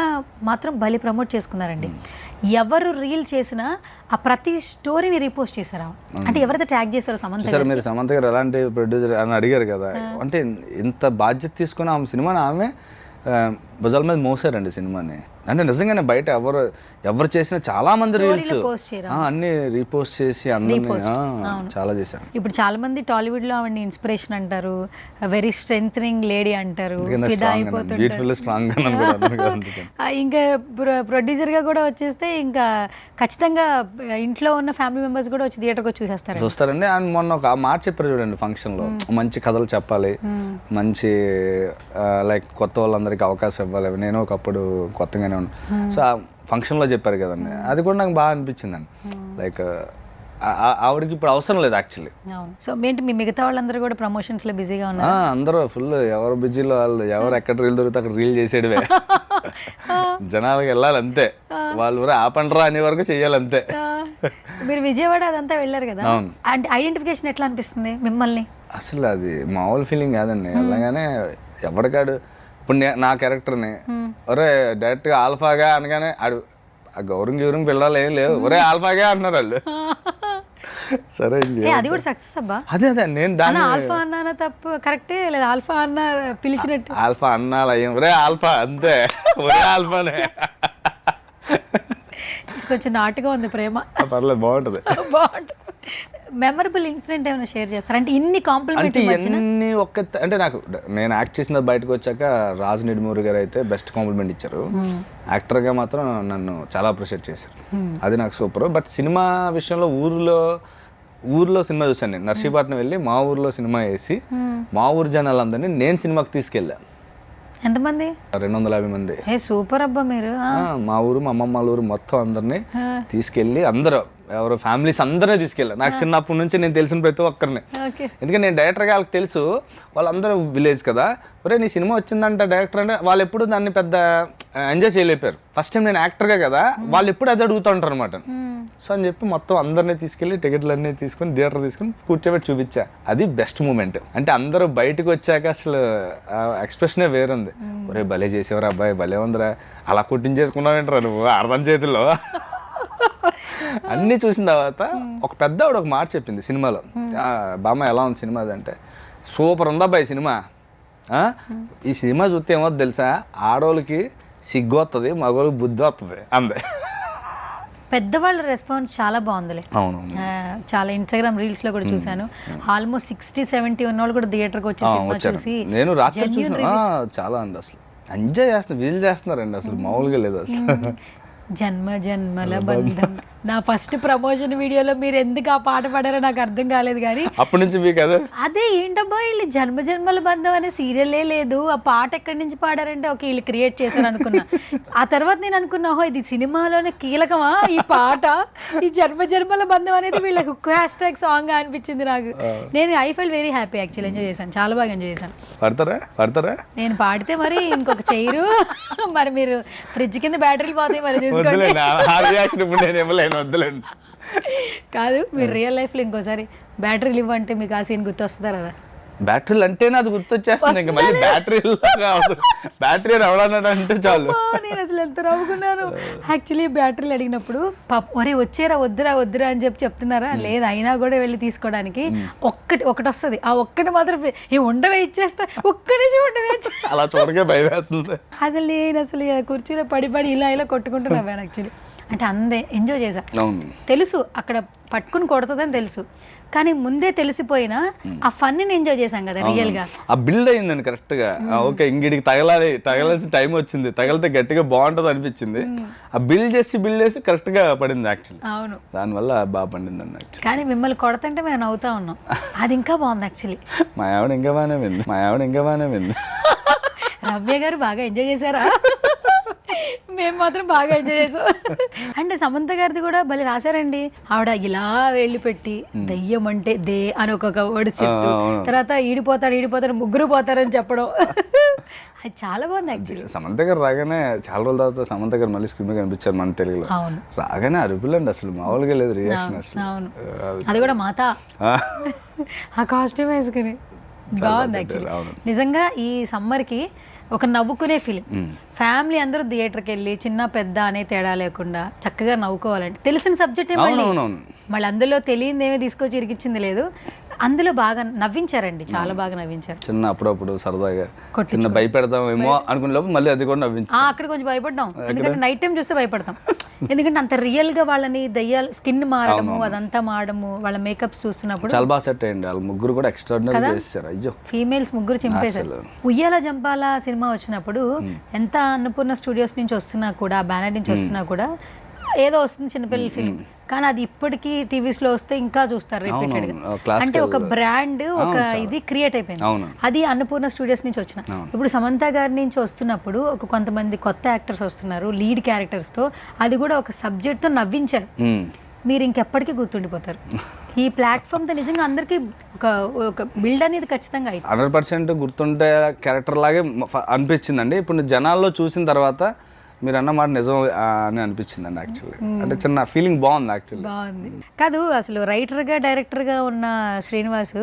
Speaker 2: మాత్రం భలే ప్రమోట్ చేసుకున్నారండి. ఎవరు రీల్ చేసినా ఆ ప్రతి స్టోరీని రీపోస్ట్ చేశారు. అంటే ఎవరైతే ట్యాగ్ చేశారో సమంత
Speaker 3: సార్, మీరు సమంత గారు ఎలాంటి ప్రొడ్యూసర్ అని అడిగారు కదా, అంటే ఇంత బాధ్యత తీసుకుని ఆమె సినిమాని ఆమె భుజాల మీద మోసారండి సినిమాని. అంటే నిజంగానే బయట ఎవరు చేసినా చాలా మంది రీల్స్ అన్ని రీపోస్ట్ చేసి అందరినీ చాలా చేశారు.
Speaker 2: ఇప్పుడు చాలా మంది టాలీవుడ్ లో ఆవిడ ఇన్స్పిరేషన్ అంటారు, వెరీ స్ట్రెంగ్ లేడీ అంటారు, ఫిదా అయిపోతుంటారు. ఇంకా ప్రొడ్యూసర్ గా కూడా వచ్చేస్తే ఇంకా ఖచ్చితంగా ఇంట్లో ఉన్న ఫ్యామిలీ మెంబర్స్ కూడా వచ్చి థియేటర్కి వచ్చి
Speaker 3: చూస్తారండి. అండ్ మొన్న ఒక మాట చెప్పారు చూడండి ఫంక్షన్ లో, మంచి కథలు చెప్పాలి, మంచి లైక్ కొత్త వాళ్ళందరికీ అవకాశం ఇవ్వాలి. నేను ఒకప్పుడు కొత్తగానే ఉన్నాను, సో ఆ ఫంక్షన్లో చెప్పారు కదండి, అది కూడా నాకు బాగా అనిపించిందండి. లైక్ ఆవిడకి ఇప్పుడు అవసరం లేదు యాక్చువల్లీ.
Speaker 2: సో ఏంటి మీ మిగతా వాళ్ళందరూ కూడా ప్రమోషన్స్ లో బిజీగా ఉన్నారు?
Speaker 3: అందరూ ఫుల్ ఎవరు బిజీలో వాళ్ళు, ఎవరు ఎక్కడ రీల్ దొరికితే అక్కడ రీల్ చేసేటివే. జనాలకు వెళ్ళాలి అంతే, వాళ్ళు ఆపండ్రా అనే వరకు చెయ్యాలంతే.
Speaker 2: మీరు విజయవాడ అదంతా వెళ్ళారు కదా, అంటే ఐడెంటిఫికేషన్ ఎట్లా అనిపిస్తుంది మిమ్మల్ని?
Speaker 3: అసలు అది మామూలు ఫీలింగ్ కాదండి. వెళ్ళగానే ఎవరికాడు, ఇప్పుడు నా క్యారెక్టర్ని ఒరే డైరెక్ట్గా ఆల్ఫాగా అనగానే ఆడు ఆ గౌరవం పిల్లలు ఏం లేవు, ఒరే ఆల్ఫాగా అంటున్నారు వాళ్ళు. సరే
Speaker 2: అది కూడా సక్సెస్ అబ్బా.
Speaker 3: అదే నేను దాన్ని
Speaker 2: ఆల్ఫా అన్నా తప్పు కరెక్టే, లేదా ఆల్ఫా అన్న పిలిచినట్టు
Speaker 3: ఆల్ఫా అన్నా అయ్యాం, ఒరే ఆల్ఫా అంతే, ఒరే ఆల్ఫానే.
Speaker 2: కొంచెం నాటుగా ఉంది ప్రేమ.
Speaker 3: పర్లేదు, బాగుంటుంది.
Speaker 2: మెమరబుల్ ఇన్సిడెంట్ ఏమైనా షేర్ చేస్తారు అంటే ఇన్ని కాంప్లిమెంట్
Speaker 3: ఇన్ని ఒక్క అంటే నేను యాక్ట్ చేసిన బయటకు వచ్చాక రాజు నిడుమూరి గారు అయితే బెస్ట్ కాంప్లిమెంట్ ఇచ్చారు. యాక్టర్గా మాత్రం నన్ను చాలా అప్రిషియేట్ చేశారు, అది నాకు సూపర్. బట్ సినిమా విషయంలో ఊర్లో సినిమా చూసాను నేను. నర్సీపట్నం వెళ్ళి మా ఊర్లో సినిమా వేసి మా ఊరు జనాలందరినీ నేను సినిమాకి తీసుకెళ్ళా.
Speaker 2: ఎంతమంది?
Speaker 3: 250 మంది.
Speaker 2: సూపర్ అబ్బా మీరు.
Speaker 3: మా ఊరు, మా అమ్మమ్మ ఊరు మొత్తం అందరినీ తీసుకెళ్ళి, అందరూ ఎవరు ఫ్యామిలీస్ అందరినీ తీసుకెళ్ళాను. నాకు చిన్నప్పటి నుంచి నేను తెలిసిన ప్రతి ఒక్కరిని, ఎందుకంటే నేను డైరెక్టర్గా వాళ్ళకి తెలుసు, వాళ్ళందరూ విలేజ్ కదా. ఒరే నీ సినిమా వచ్చిందంట డైరెక్టర్ అంటే, వాళ్ళు ఎప్పుడు దాన్ని పెద్ద ఎంజాయ్ చేయలేపారు. ఫస్ట్ టైం నేను యాక్టర్గా కదా, వాళ్ళు ఎప్పుడు అది అడుగుతూ ఉంటారు అనమాట. సో అని చెప్పి మొత్తం అందరినీ తీసుకెళ్ళి టికెట్లు అన్నీ తీసుకుని థియేటర్ తీసుకుని కూర్చోబెట్టి చూపించా. అది బెస్ట్ మూమెంట్. అంటే అందరూ బయటకు వచ్చాక అసలు ఎక్స్ప్రెషనే వేరుంది. ఒరే భలే చేసేవారు అబ్బాయి, భలే ఉందిరా, అలా కుట్టించేసుకున్నావేంట్రా నువ్వు అర్థం చేతుల్లో. అన్నీ చూసిన తర్వాత ఒక పెద్దవాడు ఒక మాట చెప్పింది సినిమాలో, బామ్మ ఎలా ఉంది సినిమా అంటే, సూపర్ ఉందా అబ్బాయి సినిమా, ఈ సినిమా చూస్తే ఏమవుతుంది తెలుసా, ఆడవాళ్ళకి సిగ్గు వస్తుంది, మగవాళ్ళకి బుద్ధి వస్తుంది అందే.
Speaker 2: పెద్దవాళ్ళ రెస్పాన్స్ చాలా బాగుందిలే.
Speaker 3: అవును,
Speaker 2: చాలా ఇన్స్టాగ్రామ్ రీల్స్ లో కూడా చూసాను. ఆల్మోస్ట్ 60-70 ఉన్న వాళ్ళు కూడా థియేటర్కి వచ్చి సినిమా చూసి,
Speaker 3: నేను రాత్రి చూసిన చాలా అండి అసలు ఎంజాయ్ చేస్తున్నారు, వీల్ చేస్తున్నారండి, అసలు మామూలుగా లేదు అసలు.
Speaker 2: జన్మ జన్మల బంధం. నా ఫస్ట్ ప్రమోషన్ వీడియోలో మీరు ఎందుకు ఆ పాట పాడారో నాకు అర్థం కాలేదు, కానీ
Speaker 3: అప్పటి నుంచి మీకు
Speaker 2: అదే ఏంటబ్బా వీళ్ళు జన్మ జన్మల బంధం అనే సీరియలే లేదు, ఆ పాట ఎక్కడి నుంచి పాడారంటే ఓకే వీళ్ళు క్రియేట్ చేశారు అనుకున్నా. ఆ తర్వాత నేను అనుకున్నా, ఓహో ఇది సినిమాలోనే కీలకమా ఈ పాట, ఈ జన్మ జన్మల బంధం అనేది వీళ్ళ హుక్ హ్యాష్ ట్యాగ్ సాంగ్ అనిపించింది నాకు. నేను I felt very happy actually, enjoy చేశాను, చాలా బాగా ఎంజాయ్ చేశాను.
Speaker 3: పడతారా నేను
Speaker 2: పాడితే మరి ఇంకొక చైరు, మరి మీరు ఫ్రిడ్జ్ కింద బ్యాటరీలు పోతాయి మరి చూసుకోండి. కాదు మీరు రియల్ లైఫ్ లో ఇంకోసారి బ్యాటరీలు ఇవ్వంటే మీకు ఆ సీన్ గుర్తొస్తుందా కదా?
Speaker 3: బ్యాటరీలు అంటేనే అది గుర్తొచ్చేస్తుంది, ఇంకా మళ్ళీ బ్యాటరీ అవడానంటే చాలు.
Speaker 2: నేను అసలు ఎంత నవ్వుకున్నాను యాక్చువల్లీ. బ్యాటరీలు అడిగినప్పుడు ఒరే వచ్చేరా వద్దురా అని చెప్తున్నారా, లేదు అయినా కూడా వెళ్ళి తీసుకోవడానికి ఒకటి వస్తుంది, ఆ ఒక్కటి మాత్రం ఉండవే ఇచ్చేస్తా, ఒక్కడే ఉండవే
Speaker 3: అలా చూడగా భయం వేస్తుంది.
Speaker 2: అసలు నేను అసలు కుర్చీలో పడి ఇలా కొట్టుకుంటూ నవ్వాను యాక్చువల్లీ. అంటే అందే ఎంజాయ్ చేశా. తెలుసు అక్కడ పట్టుకుని కొడుతుందని తెలుసు, కానీ ముందే తెలిసిపోయినా ఆ ఫన్ని ఎంజాయ్ చేశాం కదా రియల్ గా.
Speaker 3: ఆ బిల్డ్ అయిందండి కరెక్ట్ గా, ఓకే ఇంగిడికి తగలాల్సిన టైం వచ్చింది, తగిలితే గట్టిగా బాగుంటది అనిపించింది. ఆ బిల్డ్ చేసి కరెక్ట్ గా పడింది యాక్చువల్లీ.
Speaker 2: అవును,
Speaker 3: దానివల్ల బాగా పండింది అన్నట్టు.
Speaker 2: కానీ మిమ్మల్ని కొడుతుంటే మేము నవ్వుతా ఉన్నాం, అది ఇంకా బాగుంది యాక్చువల్లీ.
Speaker 3: మా ఆవిడ ఇంకా బాగానే వింది.
Speaker 2: రమ్య గారు బాగా ఎంజాయ్ చేశారా? మేము మాత్రం బాగా ఎంజాయ్ చేసాం. అంటే సమంత గారిది కూడా భలే రాశారండి. ఆవిడ ఇలా వెళ్ళి పెట్టి దయ్యం అంటే దే అని ఒక్కొక్క వర్డ్స్ చెప్తూ తర్వాత ఈడిపోతాడు ముగ్గురు పోతారని చెప్పడం అది చాలా బాగుంది యాక్చువల్లీ.
Speaker 3: సమంత గారు రాగానే చాలా రోజుల తర్వాత సమంత గారు మళ్ళీ స్క్రీన్ మీద కనిపించారు మన తెలుగులో.
Speaker 2: అవును,
Speaker 3: రాగానే అరుపులండి, అసలు మామూలుగా లేదు రియాక్షన్ అసలు.
Speaker 2: అవును, అది కూడా మాత ఆ కాస్ట్యూమ్ వేసుకుని బాగుంది యాక్చువల్లీ. నిజంగా ఈ సమ్మర్కి ఒక నవ్వుకునే ఫిలిం, ఫ్యామిలీ అందరూ థియేటర్కి వెళ్ళి చిన్న పెద్ద అనే తేడా లేకుండా చక్కగా నవ్వుకోవాలంటే తెలిసిన సబ్జెక్టే మళ్ళీ అందులో తెలియదు ఏమీ తీసుకొచ్చి ఇరికిచ్చింది లేదు. అందులో బాగా నవ్వించారండి, చాలా బాగా నవ్వించారు.
Speaker 3: చిన్న అప్పుడప్పుడు సరదాగా చిన్న భయపెడతామేమో అనుకునే లోపు మళ్ళీ అది కూడా నవ్వించి
Speaker 2: అక్కడ కొంచెం భయపడ్డాం, ఎందుకంటే నైట్ టైం చూస్తే భయపడతాం. ఎందుకంటే అంత రియల్ గా వాళ్ళని దయ్యాలు స్కిన్ మారడము అదంతా మారడము వాళ్ళ మేకప్స్ చూస్తున్నప్పుడు
Speaker 3: చాలా బాగా సెట్ అయ్యండి. వాళ్ళు ముగ్గురు కూడా ఎక్స్ట్రాడినరీ చేశారు. అయ్యో
Speaker 2: ఫీమేల్స్ ముగ్గురు చింపేశారు. ఉయ్యాల జంపాల సినిమా వచ్చినప్పుడు ఎంత అన్నపూర్ణ స్టూడియోస్ నుంచి వస్తున్నా కూడా, బ్యానర్ నుంచి వస్తున్నా కూడా ఏదో వస్తుంది చిన్నపిల్లల ఫిలిం, కానీ అది ఇప్పటికీ టీవీస్ లో వస్తే ఇంకా చూస్తారు రిపీటెడ్ గా. అంటే ఒక బ్రాండ్ ఒక ఇది క్రియేట్ అయిపోయింది. అది అన్నపూర్ణ స్టూడియోస్ నుంచి వచ్చిన. ఇప్పుడు సమంత గారి నుంచి వస్తున్నప్పుడు ఒక కొంతమంది కొత్త యాక్టర్స్ వస్తున్నారు లీడ్ క్యారెక్టర్స్ తో, అది కూడా ఒక సబ్జెక్ట్ తో నవ్వించారు. మీరు ఇంకెప్పటికీ గుర్తుండిపోతారు. ఈ ప్లాట్ఫామ్ తో నిజంగా అందరికి ఒక బిల్డ్ అనేది ఖచ్చితంగా
Speaker 3: 100% గుర్తుంటే క్యారెక్టర్ లాగే అనిపించిందండి. ఇప్పుడు జనాల్లో చూసిన తర్వాత మీరు అన్నమాట నిజం అని అనిపించిందండి యాక్చువల్లీ. అంటే చిన్న ఫీలింగ్ బాగుంది యాక్చువల్లీ.
Speaker 2: బాగుంది కాదు, అసలు రైటర్గా డైరెక్టర్గా ఉన్న శ్రీనివాస్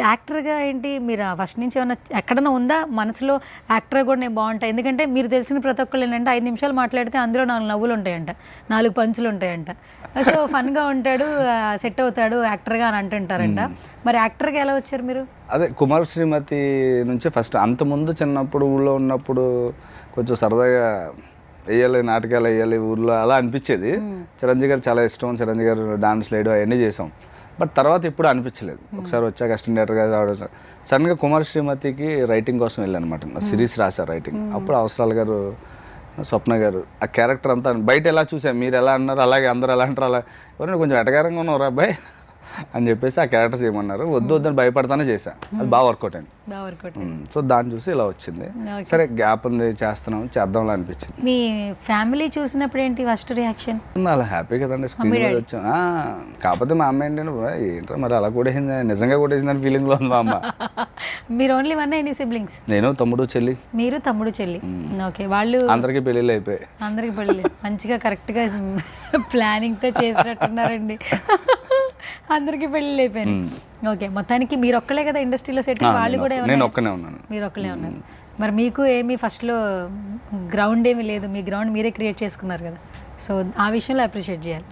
Speaker 2: యాక్టర్గా ఏంటి మీరు ఫస్ట్ నుంచి ఏమన్నా ఎక్కడన్నా ఉందా మనసులో యాక్టర్గా కూడా నేను బాగుంటాయి? ఎందుకంటే మీరు తెలిసిన ప్రతి ఒక్కళ్ళు ఏంటంటే 5 నిమిషాలు మాట్లాడితే అందులో 4 నవ్వులు ఉంటాయంట, 4 పంచులు ఉంటాయంట. సో ఫన్గా ఉంటాడు, సెట్ అవుతాడు యాక్టర్గా అని అంటుంటారంట. మరి యాక్టర్గా ఎలా వచ్చారు మీరు?
Speaker 3: అదే కుమార్ శ్రీమతి నుంచే ఫస్ట్. అంతకుముందు చిన్నప్పుడు ఊళ్ళో ఉన్నప్పుడు కొంచెం సరదాగా వేయాలి, నాటకాలు వేయాలి ఊర్లో అలా అనిపించేది. చిరంజీవి గారు చాలా ఇష్టం, చిరంజీవి గారు డాన్స్ లేడు అవన్నీ చేసాం. బట్ తర్వాత ఇప్పుడు అనిపించలేదు. ఒకసారి వచ్చాక అసిస్టెంట్ డైరెక్టర్గా సడన్గా కుమార్ శ్రీమతికి రైటింగ్ కోసం వెళ్ళాను అనమాట. సిరీస్ రాశారు రైటింగ్. అప్పుడు అవసరాలు గారు, స్వప్న గారు ఆ క్యారెక్టర్ అంతా బయట ఎలా చూసాం, మీరు ఎలా అన్నారు అలాగే అందరూ ఎలా అంటారు, అలా ఎవరైనా కొంచెం ఎటగారంగా ఉన్నారు అబ్బాయి అని చెప్పేసి ఆ క్యారెక్టర్ చేయమన్నారు. వద్దని భయపడతానే చేశాను. అది బాగా వర్కౌట్ అయింది. సో దాన్ని చూసి ఇలా వచ్చింది. సరే గ్యాప్ ఉంది చేద్దాంలా అనిపించింది.
Speaker 2: మీ ఫ్యామిలీ చూసినప్పుడు ఏంటి ఫస్ట్ రియాక్షన్?
Speaker 3: అలా హ్యాపీ కదండి స్క్రీన్ మీద వచ్చాం. కాకపోతే మా అమ్మ ఏంటంటే మరి అలా కొట్టేసింది, నిజంగా కొట్టేసిందని ఫీలింగ్ లో ఉంది మా అమ్మ.
Speaker 2: మీరు ఓన్లీ వన్ ఎన్ని సిబ్లింగ్స్?
Speaker 3: నేను తమ్ముడు చెల్లి.
Speaker 2: మీరు తమ్ముడు చెల్లి. ఓకే, వాళ్ళు
Speaker 3: అందరికీ పెళ్ళిళ్ళు అయిపోయాయి.
Speaker 2: అందరికి పెళ్ళి మంచిగా కరెక్ట్ గా ప్లానింగ్ తో చేసినట్టున్నారండి. అందరికి పెళ్ళిళ్ళు అయిపోయాయి. ఓకే, మొత్తానికి మీరు ఒక్కలే కదా ఇండస్ట్రీలో సెట్? వాళ్ళు కూడా
Speaker 3: నేను ఒక్కనే ఉన్నాను.
Speaker 2: మీరు ఒక్కలే ఉన్నారు. మరి మీకు ఏమి ఫస్ట్లో గ్రౌండ్ ఏమీ లేదు, మీ గ్రౌండ్ మీరే క్రియేట్ చేసుకున్నారు కదా. సో ఆ విషయంలో అప్రిషియేట్ చేయాలి.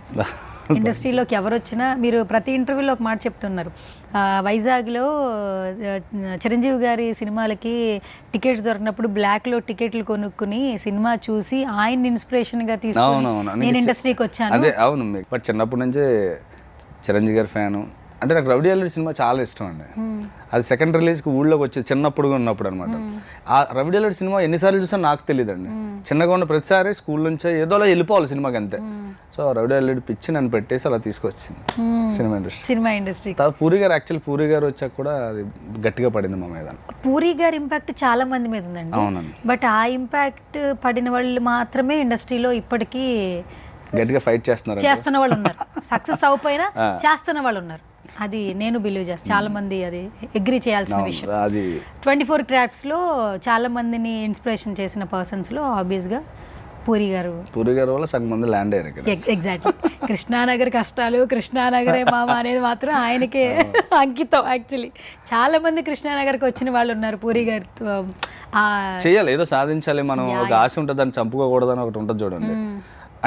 Speaker 2: ఇండస్ట్రీలోకి ఎవరు వచ్చినా మీరు ప్రతి ఇంటర్వ్యూలో ఒక మాట చెప్తున్నారు, వైజాగ్లో చిరంజీవి గారి సినిమాలకి టికెట్స్ దొరికినప్పుడు బ్లాక్లో టికెట్లు కొనుక్కుని సినిమా చూసి ఆయన ఇన్స్పిరేషన్గా తీసుకుని నేను ఇండస్ట్రీకి వచ్చాను.
Speaker 3: అదే అవును, బట్ చిన్నప్పటి నుంచే చిరంజీవి గారి ఫ్యాను. అంటే నాకు రౌడీ అల్లుడు సినిమా చాలా ఇష్టం అండి. అది సెకండ్ రిలీజ్కి ఊళ్ళోకి వచ్చేది చిన్నప్పుడుగా ఉన్నప్పుడు అనమాట. ఆ రౌడీ అల్లుడు సినిమా ఎన్నిసార్లు చూసాను నాకు తెలియదండి. చిన్నగా ఉన్న ప్రతిసారి స్కూల్ నుంచే ఏదోలా వెళ్ళిపోవాలి సినిమాకి అంతే. సో రౌడీ అల్లుడు పిచ్చి నన్ను పెట్టేసి అలా తీసుకొచ్చింది సినిమా ఇండస్ట్రీ. తర్వాత పూరి గారు, యాక్చువల్లీ పూరి గారు వచ్చాక కూడా అది గట్టిగా పడింది మా మీద.
Speaker 2: పూరి గారి ఇంపాక్ట్ చాలా మంది మీద ఉందండి.
Speaker 3: అవునండి.
Speaker 2: బట్ ఆ ఇంపాక్ట్ పడిన వాళ్ళు మాత్రమే ఇండస్ట్రీలో ఇప్పటికీ
Speaker 3: గట్టిగా ఫైట్
Speaker 2: చేస్తున్న వాళ్ళు ఉన్నారు. సక్సెస్ అవ్వకపోయినా చేస్తున్న వాళ్ళు ఉన్నారు. అది నేను బిలీవ్ చేస్తాను. చాలా మంది అది అగ్రీ చేయాల్సిన విషయం.
Speaker 3: అది
Speaker 2: 24 క్రాఫ్ట్స్లో చాలా మందిని ఇన్స్పిరేషన్ చేసిన పర్సన్స్లో ఆబ్వియస్గా పూరి గారు
Speaker 3: వల్ల సగం మంది ల్యాండ్ అయ్యారు ఇక్కడ.
Speaker 2: ఎగ్జాక్ట్లీ. కృష్ణానగర్ కష్టాలు కృష్ణానగరే మామ అనేది మాత్రం ఆయనకే అంకితం. యాక్చువల్లీ చాలా మంది కృష్ణానగర్కి వచ్చిన వాళ్ళు ఉన్నారు. పూరి గారితో
Speaker 3: చేయాలి, ఏదో సాధించాలి, మనం ఒక ఆశ ఉంటుంది, దాన్ని చంపుకోకూడదని ఒకటి ఉంటుంది చూడండి.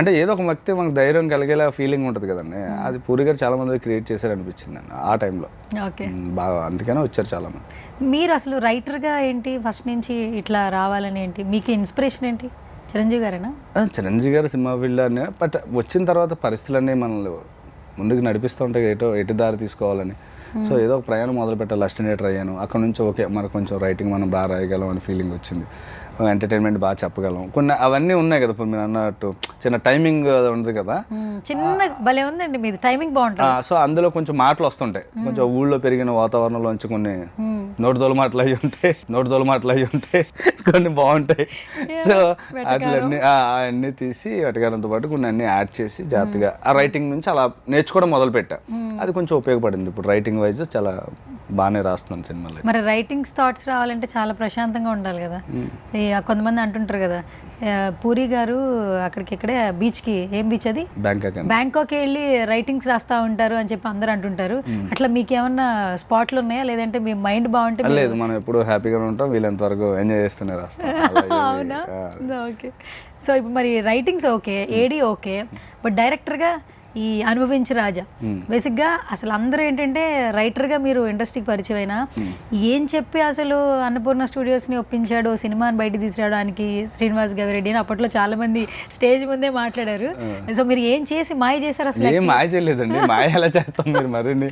Speaker 3: అంటే ఏదో ఒక వ్యక్తి మనకు ధైర్యం కలిగేలా ఫీలింగ్ ఉంటుంది కదండి. అది పూరి గారు చాలా మంది క్రియేట్ చేశారు అనిపించింది అండి ఆ టైంలో.
Speaker 2: ఓకే,
Speaker 3: బాగా అందుకనే వచ్చారు చాలా మంది.
Speaker 2: మీరు అసలు రైటర్గా ఏంటి ఫస్ట్ నుంచి ఇట్లా రావాలని ఏంటి మీకు ఇన్స్పిరేషన్ ఏంటి? చిరంజీవి గారేనా?
Speaker 3: చిరంజీవి గారు సినిమా ఫీల్డ్ అని. బట్ వచ్చిన తర్వాత పరిస్థితులన్నీ మనల్ని ముందుకు నడిపిస్తూ ఉంటాయి, ఎటు దారి తీసుకోవాలని. సో ఏదో ఒక ప్రయాణం మొదలు పెట్టాలి. అసిస్టెంట్ డైరెక్టర్ అయ్యాను. అక్కడ నుంచి ఓకే మనకు కొంచెం రైటింగ్ మనం బాగా రాయగలం అని ఫీలింగ్ వచ్చింది. ఎంటర్టైన్మెంట్ బాగా చెప్పగలం కొన్ని అవన్నీ ఉన్నాయి కదా ఇప్పుడు మీరు అన్నట్టు చిన్న టైమింగ్ ఉంది కదా.
Speaker 2: చిన్న భలే ఉందండి మీది, టైమింగ్ బాగుంటుంది.
Speaker 3: సో అందులో కొంచెం మాటలు వస్తుంటాయి, కొంచెం ఊళ్ళో పెరిగిన వాతావరణంలోంచి కొన్ని నోటిదోలు మాటలు అయ్యి ఉంటాయి కొన్ని బాగుంటాయి. సో అట్లన్నీ అవన్నీ తీసి వాటిగారంతో పాటు కొన్ని అన్ని యాడ్ చేసి జాగ్రత్తగా ఆ రైటింగ్ నుంచి అలా నేర్చుకోవడం మొదలు పెట్టా. అది కొంచెం ఉపయోగపడింది. ఇప్పుడు రైటింగ్ వైజ్ చాలా బాగానే రాస్తున్నాను సినిమాలో.
Speaker 2: మరి రైటింగ్స్ థాట్స్ రావాలంటే చాలా ప్రశాంతంగా ఉండాలి కదా. కొంతమంది అంటుంటారు కదా, పూరి గారు అక్కడికిక్కడే బీచ్కి, ఏం బీచ్ అది, బ్యాంకాక్ వెళ్ళి రైటింగ్స్ రాస్తా ఉంటారు అని చెప్పి అందరూ అంటుంటారు. అట్లా మీకు ఏమన్నా స్పాట్లు ఉన్నాయా, లేదంటే మీ మైండ్ బాగుంటే?
Speaker 3: లేదు, మనం ఎప్పుడు హ్యాపీగా ఉంటాం, వీళ్ళంత వరకు ఎంజాయ్ చేస్తూనే రాస్తాం.
Speaker 2: అవునా, ఓకే. సో ఇప్పుడు మరి writings okay, AD okay, but డైరెక్టర్గా ఈ అనుభవించి రాజా, బేసిక్గా అసలు అందరూ ఏంటంటే రైటర్గా మీరు ఇండస్ట్రీకి పరిచయం అయినా ఏం చెప్పి అసలు అన్నపూర్ణ స్టూడియోస్ని ఒప్పించాడు సినిమాని బయట తీసుకురావడానికి శ్రీనివాస్ గవిరెడ్డి అని అప్పట్లో చాలా మంది స్టేజ్ ముందే మాట్లాడారు. సో మీరు ఏం చేసి మాయ చేశారు అసలు?
Speaker 3: ఏం మాయ చేయలేదండి, మాయ ఎలా చేస్తాం మీరు మరిన్ని.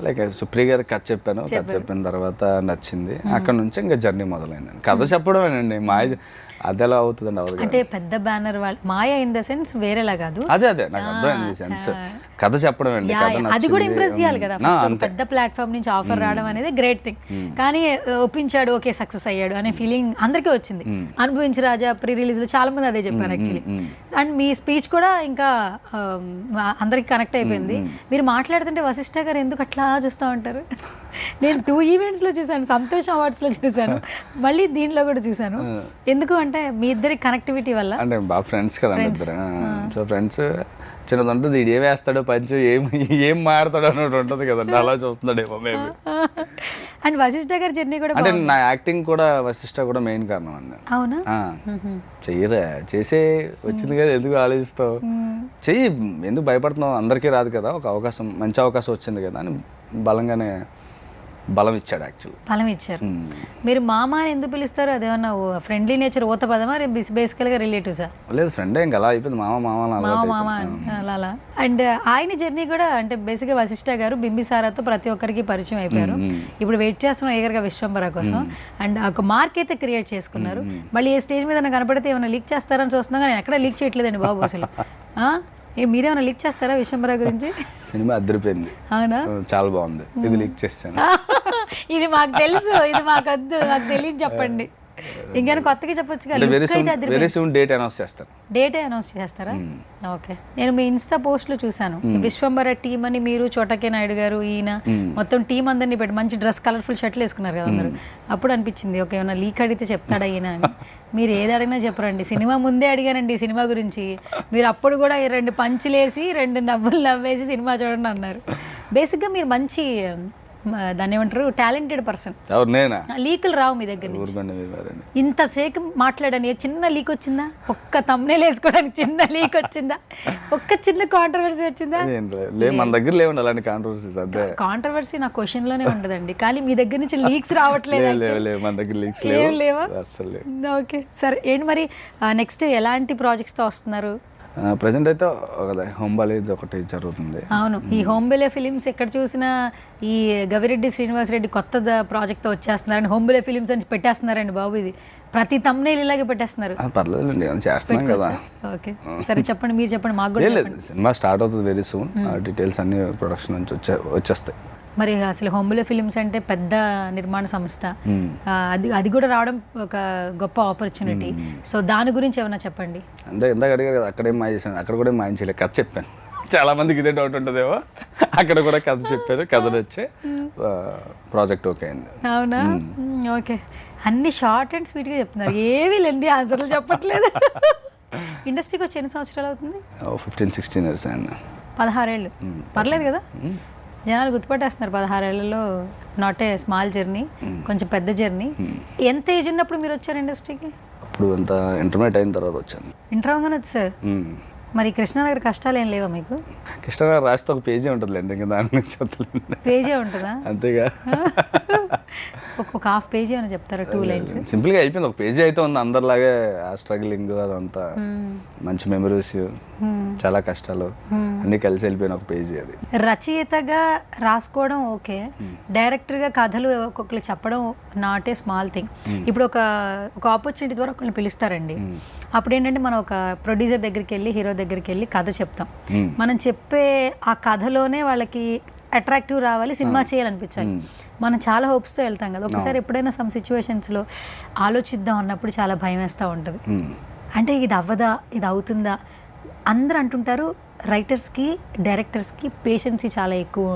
Speaker 3: లైక్ సుప్రియ గారికి కథ చెప్పాను, కథ చెప్పిన తర్వాత నచ్చింది, అక్కడ నుంచి ఇంకా జర్నీ మొదలైందండి. కథ చెప్పడమేనండి, మాయ అది ఎలా అవుతుందండి? అవదు
Speaker 2: అంటే పెద్ద బ్యానర్ వాళ్ళు మాయ ఇన్ ద సెన్స్ వేరేలా కాదు,
Speaker 3: అదే నాకు అర్థమైంది సెన్స్. కథ చెప్పడం అండి,
Speaker 2: అది కూడా ఇంప్రెస్ చేయాలి కదా. పెద్ద ప్లాట్ఫామ్ నుంచి ఆఫర్ రావడం అనేది గ్రేట్ థింగ్. కానీ ఒప్పించాడు, ఓకే సక్సెస్ అయ్యాడు అనే ఫీలింగ్ అందరికీ వచ్చింది. అనుభవించి రాజా ప్రీ రిలీజ్ లో చాలా మంది అదే చెప్పారు యాక్చువల్లీ. అండ్ మీ స్పీచ్ కూడా ఇంకా అందరికి కనెక్ట్ అయిపోయింది. మీరు మాట్లాడుతుంటే వశిష్ఠ గారు ఎందుకు అట్లా చూస్తూ ఉంటారు? నేను 2 ఈవెంట్స్ లో చూసాను, సంతోష్ అవార్డ్స్ లో చూసాను, మళ్ళీ దీంట్లో కూడా చూసాను. ఎందుకు అంటే మీ ఇద్దరి కనెక్టివిటీ వల్ల. అంటే
Speaker 3: బాగా ఫ్రెండ్స్ కదా ఇద్దరు. సో ఫ్రెండ్స్ చిన్నది ఉంటుంది, ఇది ఏ వేస్తాడో పంచు ఏం మాడతాడో అన్నట్టు ఉంటుంది కదండి, అలా చూస్తున్నాడేమో మేము.
Speaker 2: అండ్ వశిష్ఠ గారి జర్నీ కూడా
Speaker 3: అంటే నా యాక్టింగ్ కూడా వశిష్ఠ కూడా మెయిన్ కారణం అండి.
Speaker 2: అవునా?
Speaker 3: చెయ్యరా, చేసే వచ్చింది కదా, ఎందుకు ఆలోచిస్తావు, చెయ్యి, ఎందుకు భయపడుతున్నావు, అందరికీ రాదు కదా, ఒక అవకాశం, మంచి అవకాశం వచ్చింది కదా అని బలంగానే బలం ఇచ్చాడు. యాక్చువల్లీ
Speaker 2: బలం ఇచ్చారు. మీరు మామ అని ఎందుకు పిలుస్తారు? అదేమన్నా ఫ్రెండ్లీ నేచర్ ఓత పదమా, బేసికల్గా రిలేటివ్సా?
Speaker 3: లేదు, ఫ్రెండ్ ఇంకా అలా అయిపోయింది, మామ
Speaker 2: అలా. అండ్ ఆయన జర్నీ కూడా అంటే బేసిక్గా వశిష్ఠ గారు బింబిసారాతో ప్రతి ఒక్కరికి పరిచయం అయిపోయారు. ఇప్పుడు వెయిట్ చేస్తున్నాం ఏగర్గా విశ్వంబర కోసం. అండ్ ఒక మార్క్ అయితే క్రియేట్ చేసుకున్నారు. మళ్ళీ ఏ స్టేజ్ మీద కనపడితే ఏమైనా లీక్ చేస్తారని చూస్తున్నాగా, నేను ఎక్కడ లీక్ చేయట్లేదండి బాబు అసలు. మీరేమైనా లీక్ చేస్తారా విశ్వంబర గురించి?
Speaker 3: సినిమా అదిరిపోయింది.
Speaker 2: అవునా?
Speaker 3: చాలా బాగుంది. ఇది లీక్ చేస్తాను.
Speaker 2: ఇది మాకు తెలుసు, ఇది మాకు వద్దు, మాకు తెలియదు, చెప్పండి. ఇంకేమైనా కొత్తగా చెప్పొచ్చు కదా.
Speaker 3: వెరీ సూన్ డేట్ అనౌన్స్ చేస్తారు.
Speaker 2: డేటే అనౌన్స్ చేస్తారా? ఓకే. నేను మీ ఇన్స్టా పోస్ట్లో చూసాను, విశ్వంబర టీం అని మీరు, చోటకే నాయుడు గారు, ఈయన మొత్తం టీం అందరినీ పెట్టి మంచి డ్రెస్, కలర్ఫుల్ షర్ట్లు వేసుకున్నారు కదా అందరు. అప్పుడు అనిపించింది ఓకే ఏమైనా లీక్ అడిగితే చెప్తాడా ఈయన అని. మీరు ఏది అడిగినా చెప్పరండి. సినిమా ముందే అడిగానండి ఈ సినిమా గురించి, మీరు అప్పుడు కూడా 2 పంచులేసి 2 నవ్వులు నవ్వేసి సినిమా చూడండి అన్నారు. బేసిక్గా మీరు మంచి, దాన్ని ఏమంటారు, టాలెంటెడ్ పర్సన్. లీకులు రావు మీ దగ్గర నుంచి. ఇంతసేపు మాట్లాడని చిన్న లీక్ వచ్చిందా? ఒక్క thumbnail వేసుకోవడానికి చిన్న లీక్ వచ్చిందా? ఒక్క చిన్న కాంట్రవర్సీ వచ్చిందా?
Speaker 3: మన దగ్గర లేవండి అలాంటి కాంట్రవర్సీస్. అదే
Speaker 2: కాంట్రవర్సీ నా క్వశ్చన్ లోనే ఉండదండి, కానీ మీ దగ్గర నుంచి లీక్స్ రావట్లేదు.
Speaker 3: మన దగ్గర లీక్స్
Speaker 2: లేవా? ఓకే సరే. ఏంటి మరి నెక్స్ట్ ఎలాంటి ప్రాజెక్ట్స్ తో వస్తున్నారు?
Speaker 3: ప్రజెంట్ అయితే హోంబాలే ఒకటి జరుగుతుంది.
Speaker 2: అవును, ఈ హోంబిలే ఫిలిమ్స్ ఎక్కడ చూసినా ఈ గవిరెడ్డి శ్రీనివాస్ రెడ్డి కొత్త ప్రాజెక్ట్తో వచ్చేస్తున్నారండి. హోంబిలే ఫిలిమ్స్ అని పెట్టేస్తున్నారండి బాబు. ఇది ప్రతి thumbnail ఇలాగే పెట్టేస్తున్నారు.
Speaker 3: పర్లేదండి, చేస్తున్నాం కదా.
Speaker 2: ఓకే సరే చెప్పండి, మీరు చెప్పండి. మాకు కూడా
Speaker 3: సినిమా స్టార్ట్ అవుతుంది వెరీ సూన్, డీటెయిల్స్ అన్ని ప్రొడక్షన్ నుంచి వచ్చేస్తాయి.
Speaker 2: మరి అసలు హోంబిలే ఫిలిమ్స్ అంటే పెద్ద నిర్మాణ సంస్థ, అది కూడా రావడం ఒక గొప్ప ఆపర్చునిటీ. సో దాని గురించి ఏమైనా చెప్పండి.
Speaker 3: అంటే ఇందాక అడిగారు కదా, అక్కడేం మాయ చేశాను, అక్కడ కూడా మాయం చేయలేదు, కథ చెప్పాను. చాలా మందికి ఇదే డౌట్ ఉంటుందేమో, అక్కడ కూడా కథ చెప్పారు, కథ వచ్చే ప్రాజెక్ట్ ఓకే అయింది.
Speaker 2: అవునా? ఓకే. అన్ని షార్ట్ అండ్ స్వీట్గా చెప్తున్నారు, ఏవి లెంది ఆన్సర్లు చెప్పట్లేదు. ఇండస్ట్రీకి వచ్చి ఎన్ని సంవత్సరాలు అవుతుంది?
Speaker 3: 15-16 years అయింది.
Speaker 2: 16 ఏళ్ళు. పర్లేదు కదా, జనాలు గుర్తుపట్టేస్తున్నారు. 16 ఏళ్లలో నాట్ ఏ స్మాల్ జర్నీ, కొంచెం పెద్ద జర్నీ. ఎంత ఏజ్ ఉన్నప్పుడు మీరు వచ్చారు ఇండస్ట్రీకి?
Speaker 3: అప్పుడు అంత ఇంటర్మీడియట్ అయిన తర్వాత వచ్చాను.
Speaker 2: ఇంటర్ అవగానే వచ్చారు. మరి కృష్ణానగర్ కష్టాలు ఏం లేవా మీకు?
Speaker 3: కృష్ణానగర్ రాస్తే ఒక పేజీ ఉంటుందిలేండి, ఇంకా దాని నుంచి
Speaker 2: పేజీ ఉంటుందా?
Speaker 3: అంతేగా.
Speaker 2: ఒక హాఫ్ పేజీ అని చెప్తారా 2 లైన్స్?
Speaker 3: సింపుల్గా అయిపోయింది, ఒక పేజీ అయితే ఉంది. అందరిలాగే ఆ స్ట్రగ్లింగ్ అదంతా మంచి మెమరీస్, చాలా కష్టాలు అన్నీ కలిసి వెళ్ళిపోయిన ఒక పేజీ అది.
Speaker 2: రచయితగా రాసుకోవడం ఓకే, డైరెక్టర్గా కథలు ఒక్కొక్కరు చెప్పడం నాట్ ఏ స్మాల్ థింగ్. ఇప్పుడు ఒక ఆపర్చునిటీ ద్వారా ఒకరిని పిలుస్తారండి, అప్పుడు ఏంటంటే మనం ఒక ప్రొడ్యూసర్ దగ్గరికి వెళ్ళి, హీరో దగ్గరికి వెళ్ళి కథ చెప్తాం. మనం చెప్పే ఆ కథలోనే వాళ్ళకి అట్రాక్టివ్ రావాలి, సినిమా చేయాలనిపించాలి. మనం చాలా హోప్స్తో వెళ్తాం కదా, ఒకసారి ఎప్పుడైనా సమ్ సిచ్యువేషన్స్లో ఆలోచిద్దాం అన్నప్పుడు చాలా భయం వేస్తూ ఉంటుంది. అంటే ఇది అవ్వదా, ఇది అవుతుందా? అందరూ అంటుంటారు రైటర్స్కి డైరెక్టర్స్కి పేషెన్సీ చాలా ఎక్కువ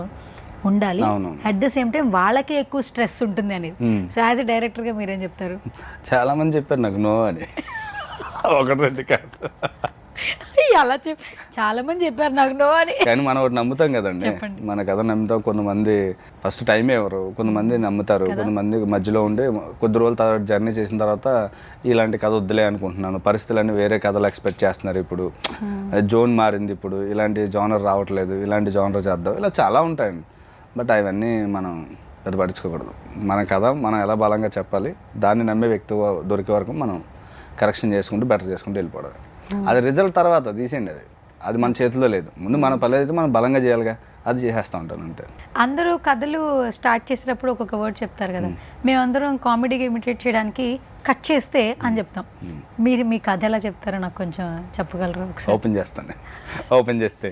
Speaker 2: ఉండాలి, అట్ ద సేమ్ టైం వాళ్ళకే ఎక్కువ స్ట్రెస్ ఉంటుంది అనేది. సో యాజ్ ఎ డైరెక్టర్గా మీరేం చెప్తారు?
Speaker 3: చాలా మంది చెప్పారు నాకు నో అని, ఒకటి రెండు కాదు,
Speaker 2: అలా చెప్పి చాలా మంది చెప్పారు నాకు నో అని.
Speaker 3: కానీ మనం ఒకటి నమ్ముతాం కదండి, మన కథ నమ్ముతాం. కొంతమంది ఫస్ట్ టైం ఎవరు, కొంతమంది నమ్ముతారు, కొంతమంది మధ్యలో ఉండి కొద్ది రోజుల తర్వాత జర్నీ చేసిన తర్వాత ఇలాంటి కథ వద్దులే అనుకుంటున్నాను, పరిస్థితులన్నీ వేరే కథలు ఎక్స్పెక్ట్ చేస్తున్నారు, ఇప్పుడు జోన్ మారింది, ఇప్పుడు ఇలాంటి జోనర్ రావట్లేదు, ఇలాంటి జోనర్ చేద్దాం, ఇలా చాలా ఉంటాయండి. బట్ అవన్నీ మనం పెద్ద పట్టించుకోకూడదు. మన కథ మనం ఎలా బలంగా చెప్పాలి, దాన్ని నమ్మే వ్యక్తి దొరికే వరకు మనం కరెక్షన్ చేసుకుంటూ బెటర్ చేసుకుంటూ వెళ్ళిపోవడం. అది రిజల్ట్ తర్వాత తీసేయండి, అది మన చేతిలో లేదు. ముందు మన పని అయితే మనం బలంగా చేయాలిగా, అది చేసేస్తూ ఉంటాను అంతే.
Speaker 2: అందరూ కథలు స్టార్ట్ చేసేటప్పుడు ఒక్కొక్క వర్డ్ చెప్తారు కదా, మేమందరం కామెడీగా ఇమిటేట్ చేయడానికి కట్ చేస్తే అని చెప్తాం. మీరు మీ కథ ఎలా చెప్తారో నాకు కొంచెం చెప్పగలరు ఒకసారి?
Speaker 3: ఓపెన్ చేస్తాను, ఓపెన్ చేస్తే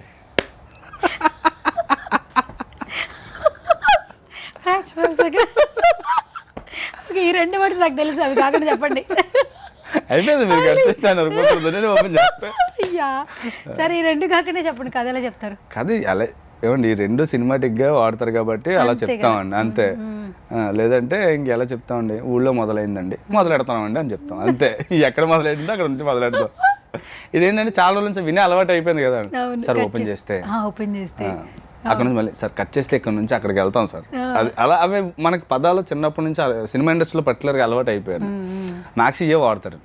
Speaker 2: ఈ 2 వర్డ్స్ నాకు తెలుసు, అవి కాకుండా చెప్పండి.
Speaker 3: అయిపోయింది, మీరు కట్టిస్తాను ఓపెన్ చేస్తే.
Speaker 2: సరే ఈ 2 కాకుండా చెప్పండి, కథ ఎలా చెప్తారు?
Speaker 3: కథ అలా ఏమండి, ఈ 2 సినిమాటిక్గా వాడతారు కాబట్టి అలా చెప్తామండి అంతే. లేదంటే ఇంకెలా చెప్తామండి, ఊళ్ళో మొదలైందండి మొదలెడతామండి అని చెప్తాం అంతే. ఎక్కడ మొదలైందో అక్కడ నుంచి మొదలెడతాం. ఇదేంటంటే చాలా రోజుల నుంచి వినే అలవాటు అయిపోయింది కదా సార్, ఓపెన్ చేస్తే అక్కడ నుంచి మళ్ళీ సార్ కట్ చేస్తే ఇక్కడ నుంచి అక్కడికి వెళ్తాం సార్, అది అలా అవే మనకి పదాలు చిన్నప్పటి నుంచి సినిమా ఇండస్ట్రీలో పర్టికులర్గా అలవాటు అయిపోయారు. నాక్షి ఏ వాడతారు,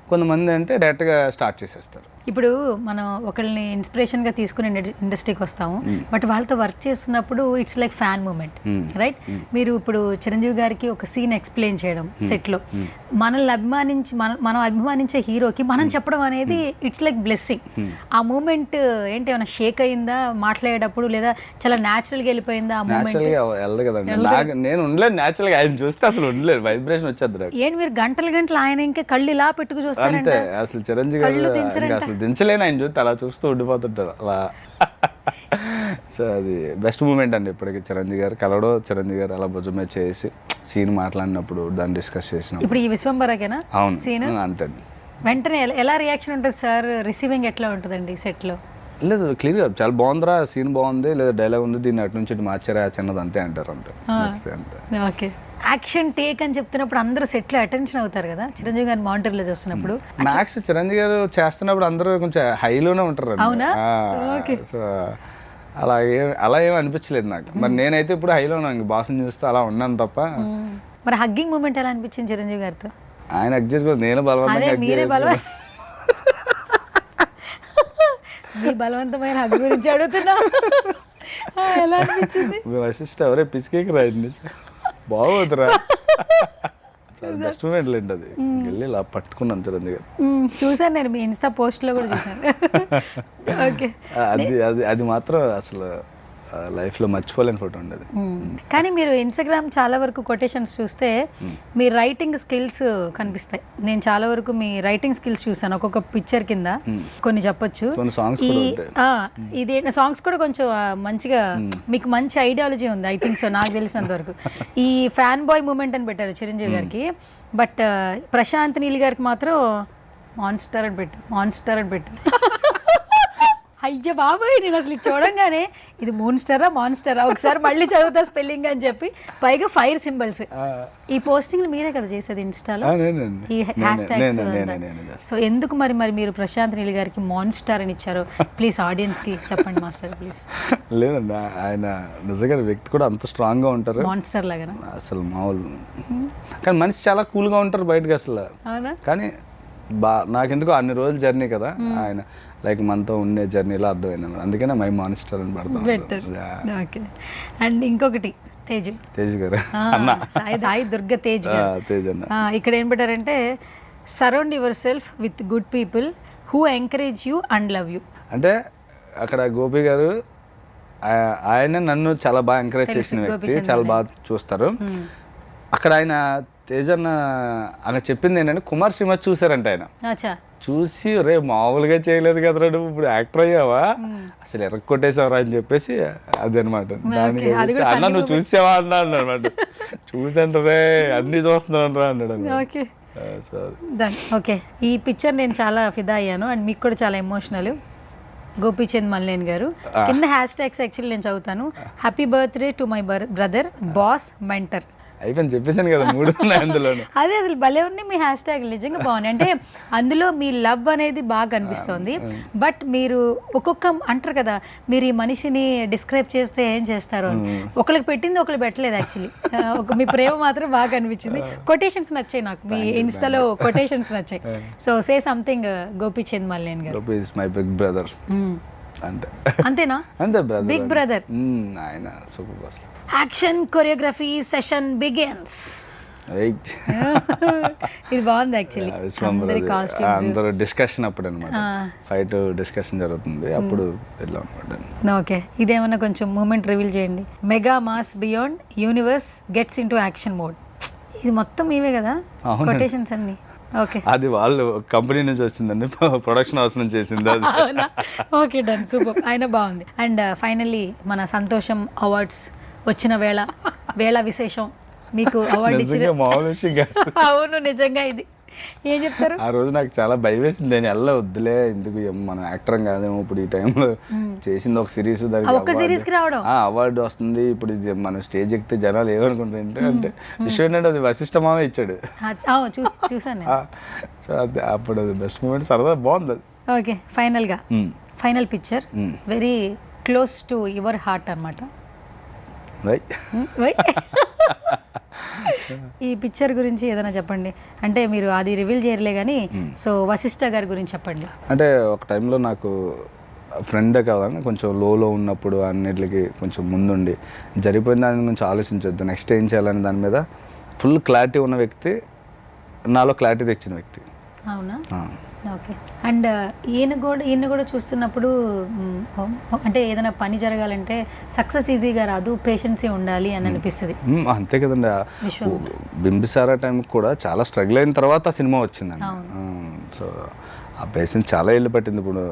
Speaker 3: కొంతమంది అంటే డైరెక్ట్గా స్టార్ట్ చేసేస్తారు.
Speaker 2: ఇప్పుడు మనం ఒకళ్ళని ఇన్స్పిరేషన్గా తీసుకుని ఇండస్ట్రీకి వస్తాము, బట్ వాళ్ళతో వర్క్ చేస్తున్నప్పుడు it's like fan moment, right? మీరు ఇప్పుడు చిరంజీవి గారికి ఒక సీన్ ఎక్స్ప్లెయిన్ చేయడం సెట్లో, మనల్ని మనం అభిమానించే హీరోకి మనం చెప్పడం అనేది ఇట్స్ లైక్ బ్లెస్సింగ్. ఆ మూమెంట్ ఏంటి, ఏమైనా షేక్ అయిందా మాట్లాడేటప్పుడు, లేదా చాలా న్యాచురల్గా వెళ్ళిపోయిందా ఆ మూమెంట్?
Speaker 3: వెళ్ళదు కదండి, నేను ఉండలేదు న్యాచురల్గా, ఆయన చూస్తే అసలు ఉండలేదు, వైబ్రేషన్ వచ్చేది.
Speaker 2: ఏంటి మీరు గంటలు ఆయన ఇంకా కళ్ళు ఇలా పెట్టుకు చూస్తారంటే
Speaker 3: అసలు చిరంజీవి గారు అసలు దించలేను, ఆయన చూస్తే అలా చూస్తూ ఉండిపోతుంటారు అలా. సో అది బెస్ట్ మూమెంట్ అండి ఇప్పటికి. చిరంజీవి గారు కలవడం, చిరంజీవి గారు అలా భుజమే చేసి సీన్ మాట్లాడినప్పుడు దాన్ని డిస్కస్ చేసిన.
Speaker 2: ఇప్పుడు ఈ విశ్వంబరకేనా సీన్?
Speaker 3: అంతే.
Speaker 2: వెంటనే ఎలా రియాక్షన్ ఉంటుంది సార్? రిసీవింగ్ ఎట్లా ఉంటుందండి సెట్లో?
Speaker 3: లేదు, క్లియర్గా చాలా బాగుందిరా, సీన్ బాగుంది, లేదా డైలాగ్ ఉంది, దీన్ని అటు నుంచి ఇటు మార్చారా చిన్నది అంతే అంటారు, అంతే.
Speaker 2: ఓకే, యాక్షన్ టేక్ అని చెప్తున్నప్పుడు అందరూ సెట్లో అటెన్షన్ అవుతారు కదా, చిరంజీవి గారి మానిటర్లో చూస్తున్నప్పుడు.
Speaker 3: మ్యాక్స్ చిరంజీవి గారు చేస్తున్నప్పుడు అందరూ కొంచెం హైలోనే ఉంటారు.
Speaker 2: అవునా?
Speaker 3: సో అలా ఏం అనిపించలేదు నాకు. మరి నేనైతే ఇప్పుడు హైలో ఉన్నాను, బాస్ని చూస్తే అలా ఉన్నాను తప్ప.
Speaker 2: మరి హగ్గింగ్ మూమెంట్ ఎలా అనిపించింది చిరంజీవి గారితో?
Speaker 3: ఆయన హగ్ చేసుకోవాలి, నేను బలవంతంగా
Speaker 2: మీ బలవంతమైన హగ్ గురించి అడుగుతున్నా, ఎలా అనిపించింది?
Speaker 3: వశిష్ఠ ఎవరే పిచ్చికేకి రాయండి, బాగోతురా. బెస్ట్ మూమెంట్ లేండి అది, వెళ్ళి ఇలా పట్టుకున్నాను చిరంజీవి గారు.
Speaker 2: చూసాను నేను మీ ఇన్స్టా పోస్ట్లో కూడా చూసాను. ఓకే,
Speaker 3: అది మాత్రం అసలు లైఫ్లో మర్చిపోలేని ఫోటో ఉండేది.
Speaker 2: కానీ మీరు ఇన్స్టాగ్రామ్ చాలా వరకు కొటేషన్స్ చూస్తే మీ రైటింగ్ స్కిల్స్ కనిపిస్తాయి. నేను చాలా వరకు మీ రైటింగ్ స్కిల్స్ చూసాను, ఒక్కొక్క పిక్చర్ కింద కొన్ని చెప్పొచ్చు. ఇది సాంగ్స్ కూడా కొంచెం మంచిగా, మీకు మంచి ఐడియాలజీ ఉంది ఐ థింక్ సో, నాకు తెలిసినంత వరకు. ఈ ఫ్యాన్ బాయ్ మూమెంట్ అని పెట్టారు చిరంజీవి గారికి, బట్ ప్రశాంత్ నీల్ గారికి మాత్రం మాన్స్టర్ అని పెట్టారు. అయ్య బాబాయ్, నేను అసలు చూడంగానే ఇది మాన్స్టరా ఒకసారి మళ్ళీ చదువుతా స్పెల్లింగ్ అని చెప్పి, పైగా ఫైర్ సింబల్స్. ఈ పోస్టింగ్ మీరే కదా చేసేది ఇన్స్టాలో, ఈ హ్యాష్ ట్యాగ్స్. సో ఎందుకు మరి మీరు ప్రశాంత్ నీల్ గారికి మాన్స్టర్ అని ఇచ్చారో ప్లీజ్ ఆడియన్స్కి చెప్పండి మాస్టర్ ప్లీజ్.
Speaker 3: లేదండి, ఆయన నిజంగా వ్యక్తి కూడా అంత స్ట్రాంగ్గా ఉంటారు,
Speaker 2: మాన్స్టర్ లాగా
Speaker 3: అసలు మామూలు. కానీ మనిషి చాలా కూల్గా ఉంటారు బయటకు అసలు.
Speaker 2: అవునా?
Speaker 3: కానీ నాకెందుకు అన్ని రోజులు జర్నీ కదా, ఆయన లైక్ మనతో ఉండే జర్నీలో అర్థమైంది, అందుకనే మై మానిస్టర్ అని పడతాం.
Speaker 2: బెటర్. ఓకే, అండ్ ఇంకొకటి
Speaker 3: తేజ్ గారు
Speaker 2: ఆ, సాయి దుర్గ తేజ్ గారు.
Speaker 3: తేజ్ అన్న.
Speaker 2: ఇక్కడ ఏం పెట్టారంటే surround your self with good people who encourage you and love you.
Speaker 3: అంటే అక్కడ గోపి గారు ఆయన నన్ను చాలా బాగా ఎంకరేజ్ చేసిన వ్యక్తి, చాలా బాగా చూస్తారు. అక్కడ ఆయన తేజన్న అలా చెప్పింది ఏంటంటే కుమార్ శ్రీమత్ చూసారంట ఆయన.
Speaker 2: అచ్చా.
Speaker 3: చూసి రే మామూలుగా చేయలేదు కదరా నువ్వు, ఇప్పుడు యాక్టర్ అయ్యావా, అసలు ఎరక్కొట్టేసావరా అని చెప్పేసి అదనమాట. దానికి అన్న నువ్వు చూసావా అన్నాడు అనమాట. చూసంటారే అన్ని చూస్తున్నాను రా అన్నాడు.
Speaker 2: ఓకే ఓకే, ఈ పిక్చర్ నేను చాలా ఫిదా అయ్యాను అండ్ మీకు కూడా చాలా ఎమోషనల్. గోపీచంద్ మల్లేన్ గారు కింద హ్యాష్ ట్యాగ్స్ యాక్చువల్లీ నేను చదువుతాను. Happy birthday to my brother, boss, mentor.
Speaker 3: అయిపోయింది చెప్పేసాను కదా, 3 ఉన్నాయి అందులో.
Speaker 2: అదే అసలు భలే ఉన్నాయి మీ హ్యాష్ ట్యాగ్, నిజంగా బాగున్నాయి. అంటే అందులో మీ లవ్ అనేది బాగా కనిపిస్తోంది. బట్ మీరు ఒక్కొక్క అంటారు కదా, మీరు ఈ మనిషిని డిస్క్రైబ్ చేస్తే ఏం చేస్తారు అని, ఒకరికి పెట్టింది ఒకరికి పెట్టలేదు యాక్చువల్లీ. మీ ప్రేమ మాత్రం బాగా అనిపించింది. కొటేషన్స్ నచ్చాయి నాకు, మీ ఇన్స్టాలో కొటేషన్స్ నచ్చాయి. So say something Gopichand Malineni garu.
Speaker 3: Gopi is my big brother అంటే
Speaker 2: అంతేనా?
Speaker 3: అంతే బ్రదర్,
Speaker 2: బిగ్ బ్రదర్.
Speaker 3: ఆయన super boss.
Speaker 2: Action choreography session begins. ఇది బాగుంది యాక్చువల్లీ.
Speaker 3: అందరూ డిస్కషన్ అప్పుడు అనమాట, ఫైట్ డిస్కషన్ జరుగుతుంది అప్పుడు వెళ్ళాం అనమాట.
Speaker 2: ఓకే, ఇదేమన్నా కొంచెం మూమెంట్ రివీల్ చేయండి. Mega mass beyond universe gets into action mode. ఇది మొత్తం ఇవే కదా కొటేషన్స్ అన్ని. ఓకే,
Speaker 3: అది వాళ్ళు కంపెనీ నుంచి వచ్చిందండి, ప్రొడక్షన్ హౌస్ నుంచి చేసింది అది.
Speaker 2: Okay done, super. అయినా బాగుంది. అండ్ ఫైనల్లీ మన సంతోషం అవార్డ్స్ వచ్చిన వేళ విశేషం మీకు అవార్డు ఇచ్చిన. అవును నిజంగా, ఇది ఏం చెప్తారు?
Speaker 3: ఆ రోజు నాకు చాలా భయం వేసింది, నేను వద్దులే ఎందుకు మన యాక్టర్ కాదేమో ఇప్పుడు ఈ టైంలో చేసింది ఒక సిరీస్,
Speaker 2: దానికి
Speaker 3: రావడం అవార్డు వస్తుంది, ఇప్పుడు మన స్టేజ్ ఎక్కితే జనాలు ఏమనుకుంటారు అంటే విషయం ఏంటంటే అది వశిష్ఠ మామ ఇచ్చాడు.
Speaker 2: చూసాను.
Speaker 3: సో అది అప్పుడు అది బెస్ట్ మూమెంట్, సరదా బాగుంది.
Speaker 2: ఓకే, ఫైనల్గా final picture very close to your heart అనమాట. ఈ పిక్చర్ గురించి ఏదైనా చెప్పండి. అంటే మీరు అది రివీల్ చేయలే కానీ, సో వశిష్ఠ గారి గురించి చెప్పండి.
Speaker 3: అంటే ఒక టైంలో నాకు ఫ్రెండే కావాలని కొంచెం లోలో ఉన్నప్పుడు అన్నిటికి కొంచెం ముందుండి జరిగిపోయిన దాని గురించి ఆలోచించొద్దు, నెక్స్ట్ ఏం చేయాలని దాని మీద ఫుల్ క్లారిటీ ఉన్న వ్యక్తి, నాలో క్లారిటీ తెచ్చిన వ్యక్తి.
Speaker 2: అవునా? ఓకే. అండ్ ఈయన కూడా చూస్తున్నప్పుడు అంటే ఏదైనా పని జరగాలంటే సక్సెస్ ఈజీగా రాదు, పేషెన్సీ ఉండాలి అని అనిపిస్తుంది.
Speaker 3: అంతే కదండి. బింబిసారా టైంకి కూడా చాలా స్ట్రగుల్ అయిన తర్వాత సినిమా వచ్చిందండి. సో ఆ పేషెన్స్ చాలా ఏళ్ళు పట్టింది. ఇప్పుడు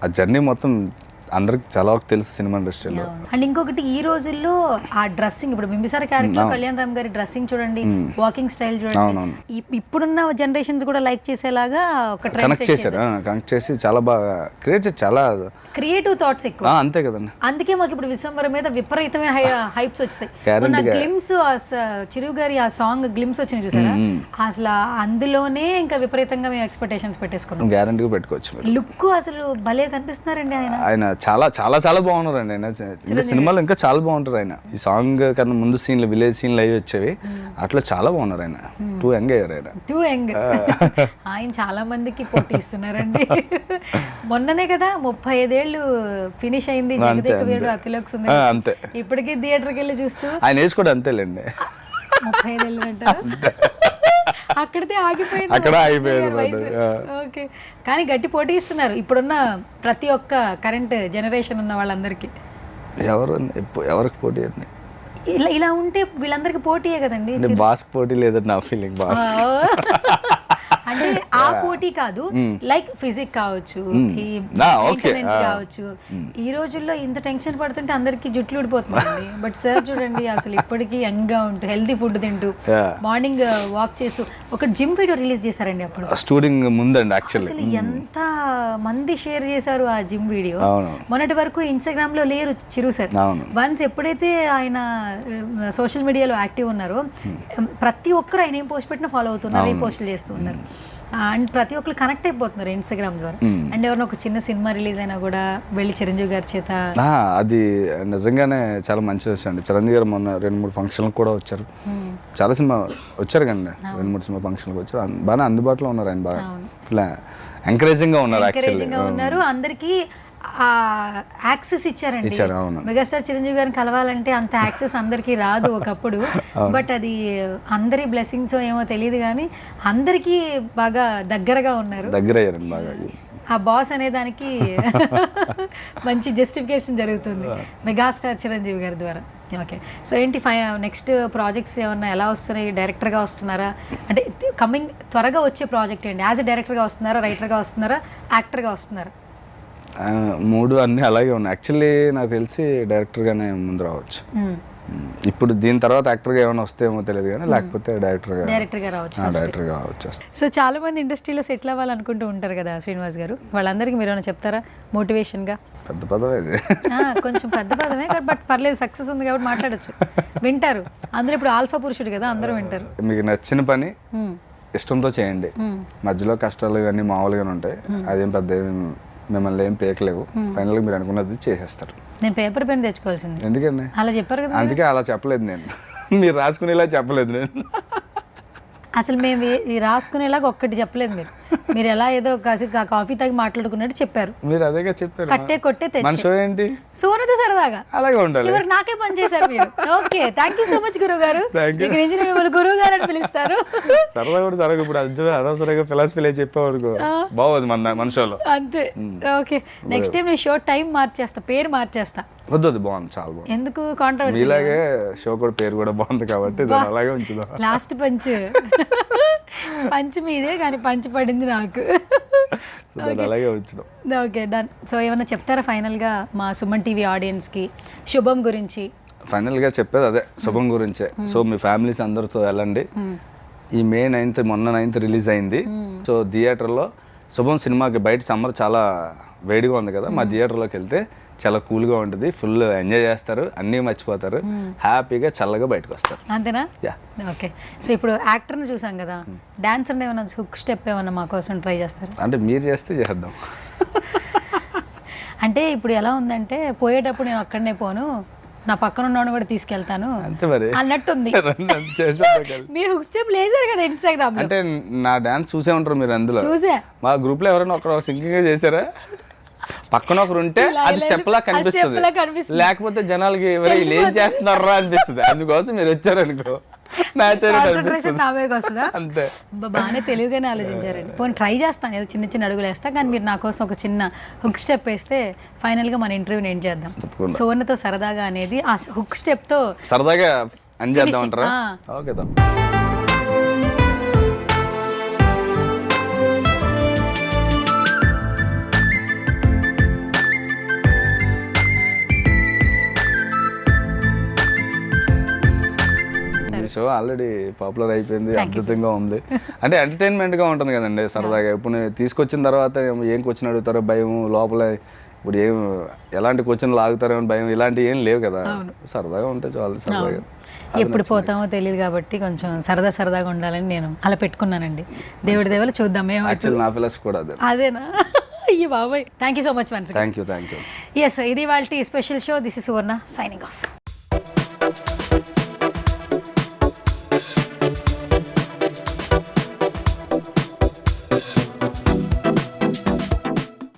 Speaker 3: ఆ జర్నీ మొత్తం అందరికి చాలా తెలుసు సినిమా ఇండస్ట్రీలో.
Speaker 2: అండ్ ఇంకొకటి ఈ రోజుల్లో ఆ డ్రెస్సింగ్, ఇప్పుడు బింబిసార క్యారెక్టర్ కళ్యాణ్ రామ్ గారి డ్రెస్సింగ్ చూడండి, వాకింగ్ స్టైల్ చూడండి, ఇప్పుడున్న జనరేషన్స్ కూడా లైక్ చేసేలాగా ఒక
Speaker 3: కనెక్ట్ చేశారు. కనెక్ట్ చేసి చాలా బాగా క్రియేట్ చేసి చాలా
Speaker 2: క్రియేటివ్ థాట్స్ ఎక్కువ.
Speaker 3: అంతే కదండి.
Speaker 2: అందుకే మాకు ఇప్పుడు విశ్వంబర మీద విపరీతమైన హైప్స్ వచ్చాయి. మొన్న గ్లిమ్స్, చిరు గారి ఆ సాంగ్ గ్లిమ్స్ వచ్చినాయి చూసారా, అసలు అందులోనే ఇంకా విపరీతంగా మేము ఎక్స్పెక్టేషన్స్ పెట్టేసుకున్నాం.
Speaker 3: గ్యారంటీగా పెట్టుకోవచ్చు.
Speaker 2: లుక్ అసలు భలే కనిపిస్తున్నారండి ఆయన.
Speaker 3: చాలా చాలా చాలా బాగున్నారండి ఆయన. ఇంకా సినిమాలో ఇంకా చాలా బాగుంటారు ఆయన. ఈ సాంగ్ కన్నా ముందు సీన్లు, విలేజ్ సీన్లు అవి వచ్చేవి, అట్లా చాలా బాగున్నారు ఆయన. టూ యంగ్ అయ్యారు ఆయన.
Speaker 2: ఆయన చాలా మందికి పోటీ ఇస్తున్నారండి. మొన్ననే కదా 35 ఏళ్ళు ఫినిష్ అయింది జగదేక వీరుడు అతిలోక సుందరి.
Speaker 3: అంతే,
Speaker 2: ఇప్పటికీ థియేటర్కి వెళ్ళి చూస్తూ
Speaker 3: ఆయన ఏజ్ కూడా అంతేలేండి.
Speaker 2: 35 ఏళ్ళు అంటారా? అక్కడితే ఆగిపోయింది. ఓకే, కానీ గట్టి పోటీ ఇస్తున్నారు ఇప్పుడున్న ప్రతి ఒక్క కరెంట్ జనరేషన్ ఉన్న వాళ్ళందరికీ.
Speaker 3: ఎవరికి పోటీ అండి?
Speaker 2: ఇలా ఉంటే వీళ్ళందరికీ పోటీయే కదండి.
Speaker 3: బాస్ పోటీ లేదండి నా ఫీలింగ్. బాస్
Speaker 2: అంటే ఆ పోటీ కాదు, లైక్ ఫిజిక్ కావచ్చు, ఈ మెయింటెనెన్స్ కావచ్చు. ఈ రోజుల్లో ఇంత టెన్షన్ పడుతుంటే అందరికి జుట్లు ఊడిపోతుందండి. బట్ సార్ చూడండి అసలు ఇప్పటికీ యంగ్ గా ఉంటూ హెల్తీ ఫుడ్ తింటూ మార్నింగ్ వాక్ చేస్తూ ఒక జిమ్ వీడియో రిలీజ్ చేశారండి అప్పుడు
Speaker 3: స్టూడింగ్ ముందండి. యాక్చువల్లీ
Speaker 2: అసలు ఎంత మంది షేర్ చేశారు ఆ జిమ్ వీడియో. మొన్నటి వరకు ఇన్స్టాగ్రామ్ లో లేరు చిరు సార్. వన్స్ ఎప్పుడైతే ఆయన సోషల్ మీడియాలో యాక్టివ్ ఉన్నారో ప్రతి ఒక్కరు ఆయన ఏం పోస్ట్ పెట్టినా ఫాలో అవుతున్నారు, ఏం పోస్టులు చేస్తున్నారు. అండ్ ప్రతి ఒక్కరు కనెక్ట్ అయిపోతున్నారు ఇన్స్టాగ్రామ్ ద్వారా. అండ్ ఎవరైనా ఒక చిన్న సినిమా రిలీజ్ అయినా కూడా వెళ్ళి చిరంజీవి గారి చేత,
Speaker 3: అది నిజంగానే చాలా మంచి విషయం అండి. చిరంజీవి గారు మొన్న 2-3 ఫంక్షన్లకు కూడా వచ్చారు. చాలా సినిమా వచ్చారు కండి, 2-3 సినిమా ఫంక్షన్లకు వచ్చారు. బాగా అందుబాటులో ఉన్నారు ఆయన. బాగా ఎంకరేజింగ్ గా ఉన్నారు.
Speaker 2: అందరికీ ఆ యాక్సెస్ ఇచ్చారండి.
Speaker 3: ఇచ్చారు, అవును.
Speaker 2: మెగాస్టార్ చిరంజీవి గారిని కలవాలంటే అంత యాక్సెస్ అందరికీ రాదు ఒకప్పుడు. బట్ అది అందరి బ్లెస్సింగ్స్ ఏమో తెలియదు కానీ అందరికీ బాగా దగ్గరగా ఉన్నారు.
Speaker 3: దగ్గర అయ్యారండి బాగా.
Speaker 2: ఆ బాస్ అనే దానికి మంచి జస్టిఫికేషన్ జరుగుతుంది మెగాస్టార్ చిరంజీవి గారి ద్వారా. ఓకే, సో ఏంటి నెక్స్ట్ ప్రాజెక్ట్స్ ఏమన్నా ఎలా వస్తున్నాయి? డైరెక్టర్గా వస్తున్నారా? అంటే కమింగ్ త్వరగా వచ్చే ప్రాజెక్ట్ ఏంటి? యాజ్ ఎ డైరెక్టర్గా వస్తున్నారా, రైటర్గా వస్తున్నారా, యాక్టర్గా వస్తున్నారా?
Speaker 3: మూడు అన్నీ అలాగే ఉన్నాయి. యాక్చువల్లీ నాకు తెలిసి డైరెక్టర్గానే ముందు రావచ్చు. ఇప్పుడు దీని తర్వాత యాక్టర్గా ఏమైనా వస్తేమో తెలియదు కానీ, లేకపోతే డైరెక్టర్గా రావచ్చు.
Speaker 2: సో చాలా మంది ఇండస్ట్రీలో సెటిల్ అవ్వాలనుకుంటూ ఉంటారు కదా శ్రీనివాస్ గారు, వాళ్ళందరికీ మీరు ఏమైనా చెప్తారా మోటివేషన్గా?
Speaker 3: పెద్ద పదమే ఇది.
Speaker 2: కొంచెం పెద్ద పదమే బట్ పర్లేదు, సక్సెస్ ఉంది కాబట్టి మాట్లాడచ్చు, వింటారు అందరూ. ఇప్పుడు ఆల్ఫా పురుషుడు కదా, అందరూ వింటారు.
Speaker 3: మీకు నచ్చిన పని ఇష్టంతో చేయండి. మధ్యలో కష్టాలు ఇవన్నీ మామూలుగానే ఉంటాయి, అదేం పెద్ద మిమ్మల్ని ఏం పేకలేవు. ఫైనల్గా మీరు అనుకున్నది చేసేస్తారు.
Speaker 2: నేను పేపర్ పెన్ తెచ్చుకోవాల్సింది.
Speaker 3: ఎందుకండి
Speaker 2: అలా చెప్పారు కదా.
Speaker 3: అందుకే అలా చెప్పలేదు నేను. మీరు రాసుకునేలా చెప్పలేదు నేను.
Speaker 2: అసలు మేము రాసుకునేలాగా ఒక్కటి చెప్పలేదు. మీరు ఎలా ఏదో కాఫీ తాగి మాట్లాడుకున్నట్టు చెప్పారు.
Speaker 3: మీరు అదేగా చెప్పారు.
Speaker 2: కట్టే కొట్టే
Speaker 3: మనిషి ఏంటి
Speaker 2: సోనతో సరదాగా
Speaker 3: అలాగే ఉండాలి.
Speaker 2: చివరికి నాకే పని చేశారు మీరు. Okay, thank you so much గురువు గారు. ఇక నుంచి మిమ్మల్ని గురువు గారు అని పిలుస్తారు.
Speaker 3: సరదా కూడా జరగదు. ఇప్పుడు అర్జున్ అనవసరంగా ఫిలాసఫీలే చెప్పేవాడు బాగోదు మన మనుషులు.
Speaker 2: అంతే. ఓకే, నెక్స్ట్ టైం నేను షో టైం మార్చేస్తా, పేరు మార్చేస్తా.
Speaker 3: వద్దు, బాగుంది, చాలా బాగుంది.
Speaker 2: ఎందుకు కాంట్రవర్సీ?
Speaker 3: ఇలాగే షో కూడా పేరు కూడా బాగుంది కాబట్టి అలాగే ఉంచుదాం.
Speaker 2: లాస్ట్ పంచ్ మీదే కానీ పంచ్ పడింది నాకు.
Speaker 3: అలాగే ఉంచుదాం.
Speaker 2: Okay, done. సో ఏమన్నా చెప్తారా ఫైనల్గా మా సుమన్ టీవీ ఆడియన్స్కి శుభం గురించి?
Speaker 3: ఫైనల్గా చెప్పేది అదే, శుభం గురించే. సో మీ ఫ్యామిలీస్ అందరితో వెళ్ళండి. ఈ May 9th మొన్న 9th రిలీజ్ అయింది. సో థియేటర్లో శుభం సినిమాకి బయట సమ్మర్ చాలా వేడిగా ఉంది కదా, మా థియేటర్లోకి వెళ్తే చాలా కూల్గా ఉంటుంది, ఫుల్ ఎంజాయ్ చేస్తారు, అన్నీ మర్చిపోతారు, హ్యాపీగా చల్లగా బయటకు వస్తారు.
Speaker 2: అంతేనా? ఓకే, సో ఇప్పుడు యాక్టర్ని చూసాం కదా, డాన్సర్ ఏమైనా హుక్ స్టెప్ ఏమైనా మా కోసం ట్రై చేస్తారు?
Speaker 3: అంటే మీరు చేస్తే చేద్దాం.
Speaker 2: అంటే ఇప్పుడు ఎలా ఉందంటే, పోయేటప్పుడు నేను అక్కడనే పోను, నా పక్కన ఉన్నవాడిని కూడా తీసుకెళ్తాను
Speaker 3: అంతే మరి
Speaker 2: అన్నట్టుంది. మీరు హుక్ స్టెప్ లేసారు కదా ఇన్స్టాగ్రామ్.
Speaker 3: అంటే నా డాన్స్ చూసే ఉంటారు మీరు. అందులో
Speaker 2: చూసా.
Speaker 3: మా గ్రూప్ లో ఎవరైనా ఒక సింగింగ్ చేశారా? పక్కన ఒకరు ఉంటే అది స్టెప్ లా కనిపిస్తుంది, లేకపోతే జనాలకి ఎవరు ఏం చేస్తున్నారా అనిపిస్తుంది. అందుకోసం మీరు వచ్చారనుకో
Speaker 2: అంతే. బాగానే తెలివిగానే ఆలోచించారండి. పోనీ ట్రై చేస్తాను, ఏదో చిన్న చిన్న అడుగులు వేస్తా, కానీ మీరు నా కోసం ఒక చిన్న హుక్ స్టెప్ వేస్తే ఫైనల్ గా మన ఇంటర్వ్యూని ఎండ్ చేద్దాం. సువర్ణతో సరదాగా అనేది ఆ హుక్ స్టెప్ తో
Speaker 3: సరదాగా ఎండ్ చేద్దాం అంటారా? ఓకే. షో ఆల్రెడీ పాపులర్ అయిపోయింది, అద్భుతంగా ఉంది. అంటే ఎంటర్టైన్మెంట్గా ఉంటుంది కదండి, సరదాగా. ఇప్పుడు తీసుకొచ్చిన తర్వాత ఏం క్వశ్చన్ అడుగుతారో భయం, లోపల ఇప్పుడు ఏం ఎలాంటి క్వశ్చన్లు ఆగుతారో అని భయం, ఇలాంటివి ఏం లేవు కదా, సరదాగా ఉంటే చాలు. సరదాగా
Speaker 2: ఎప్పుడు పోతామో తెలియదు కాబట్టి కొంచెం సరదాగా ఉండాలని నేను అలా పెట్టుకున్నానండి. దేవుడి దేవులు చూద్దాం.
Speaker 3: యాక్చువల్లీ నా ఫిలాసఫీ కూడా
Speaker 2: అదేనా? అయ్యి బాబాయ్, thank you so much once.
Speaker 3: Thank you.
Speaker 2: Yes, ఇది వాళ్ళ special show. This is Suvarna signing of.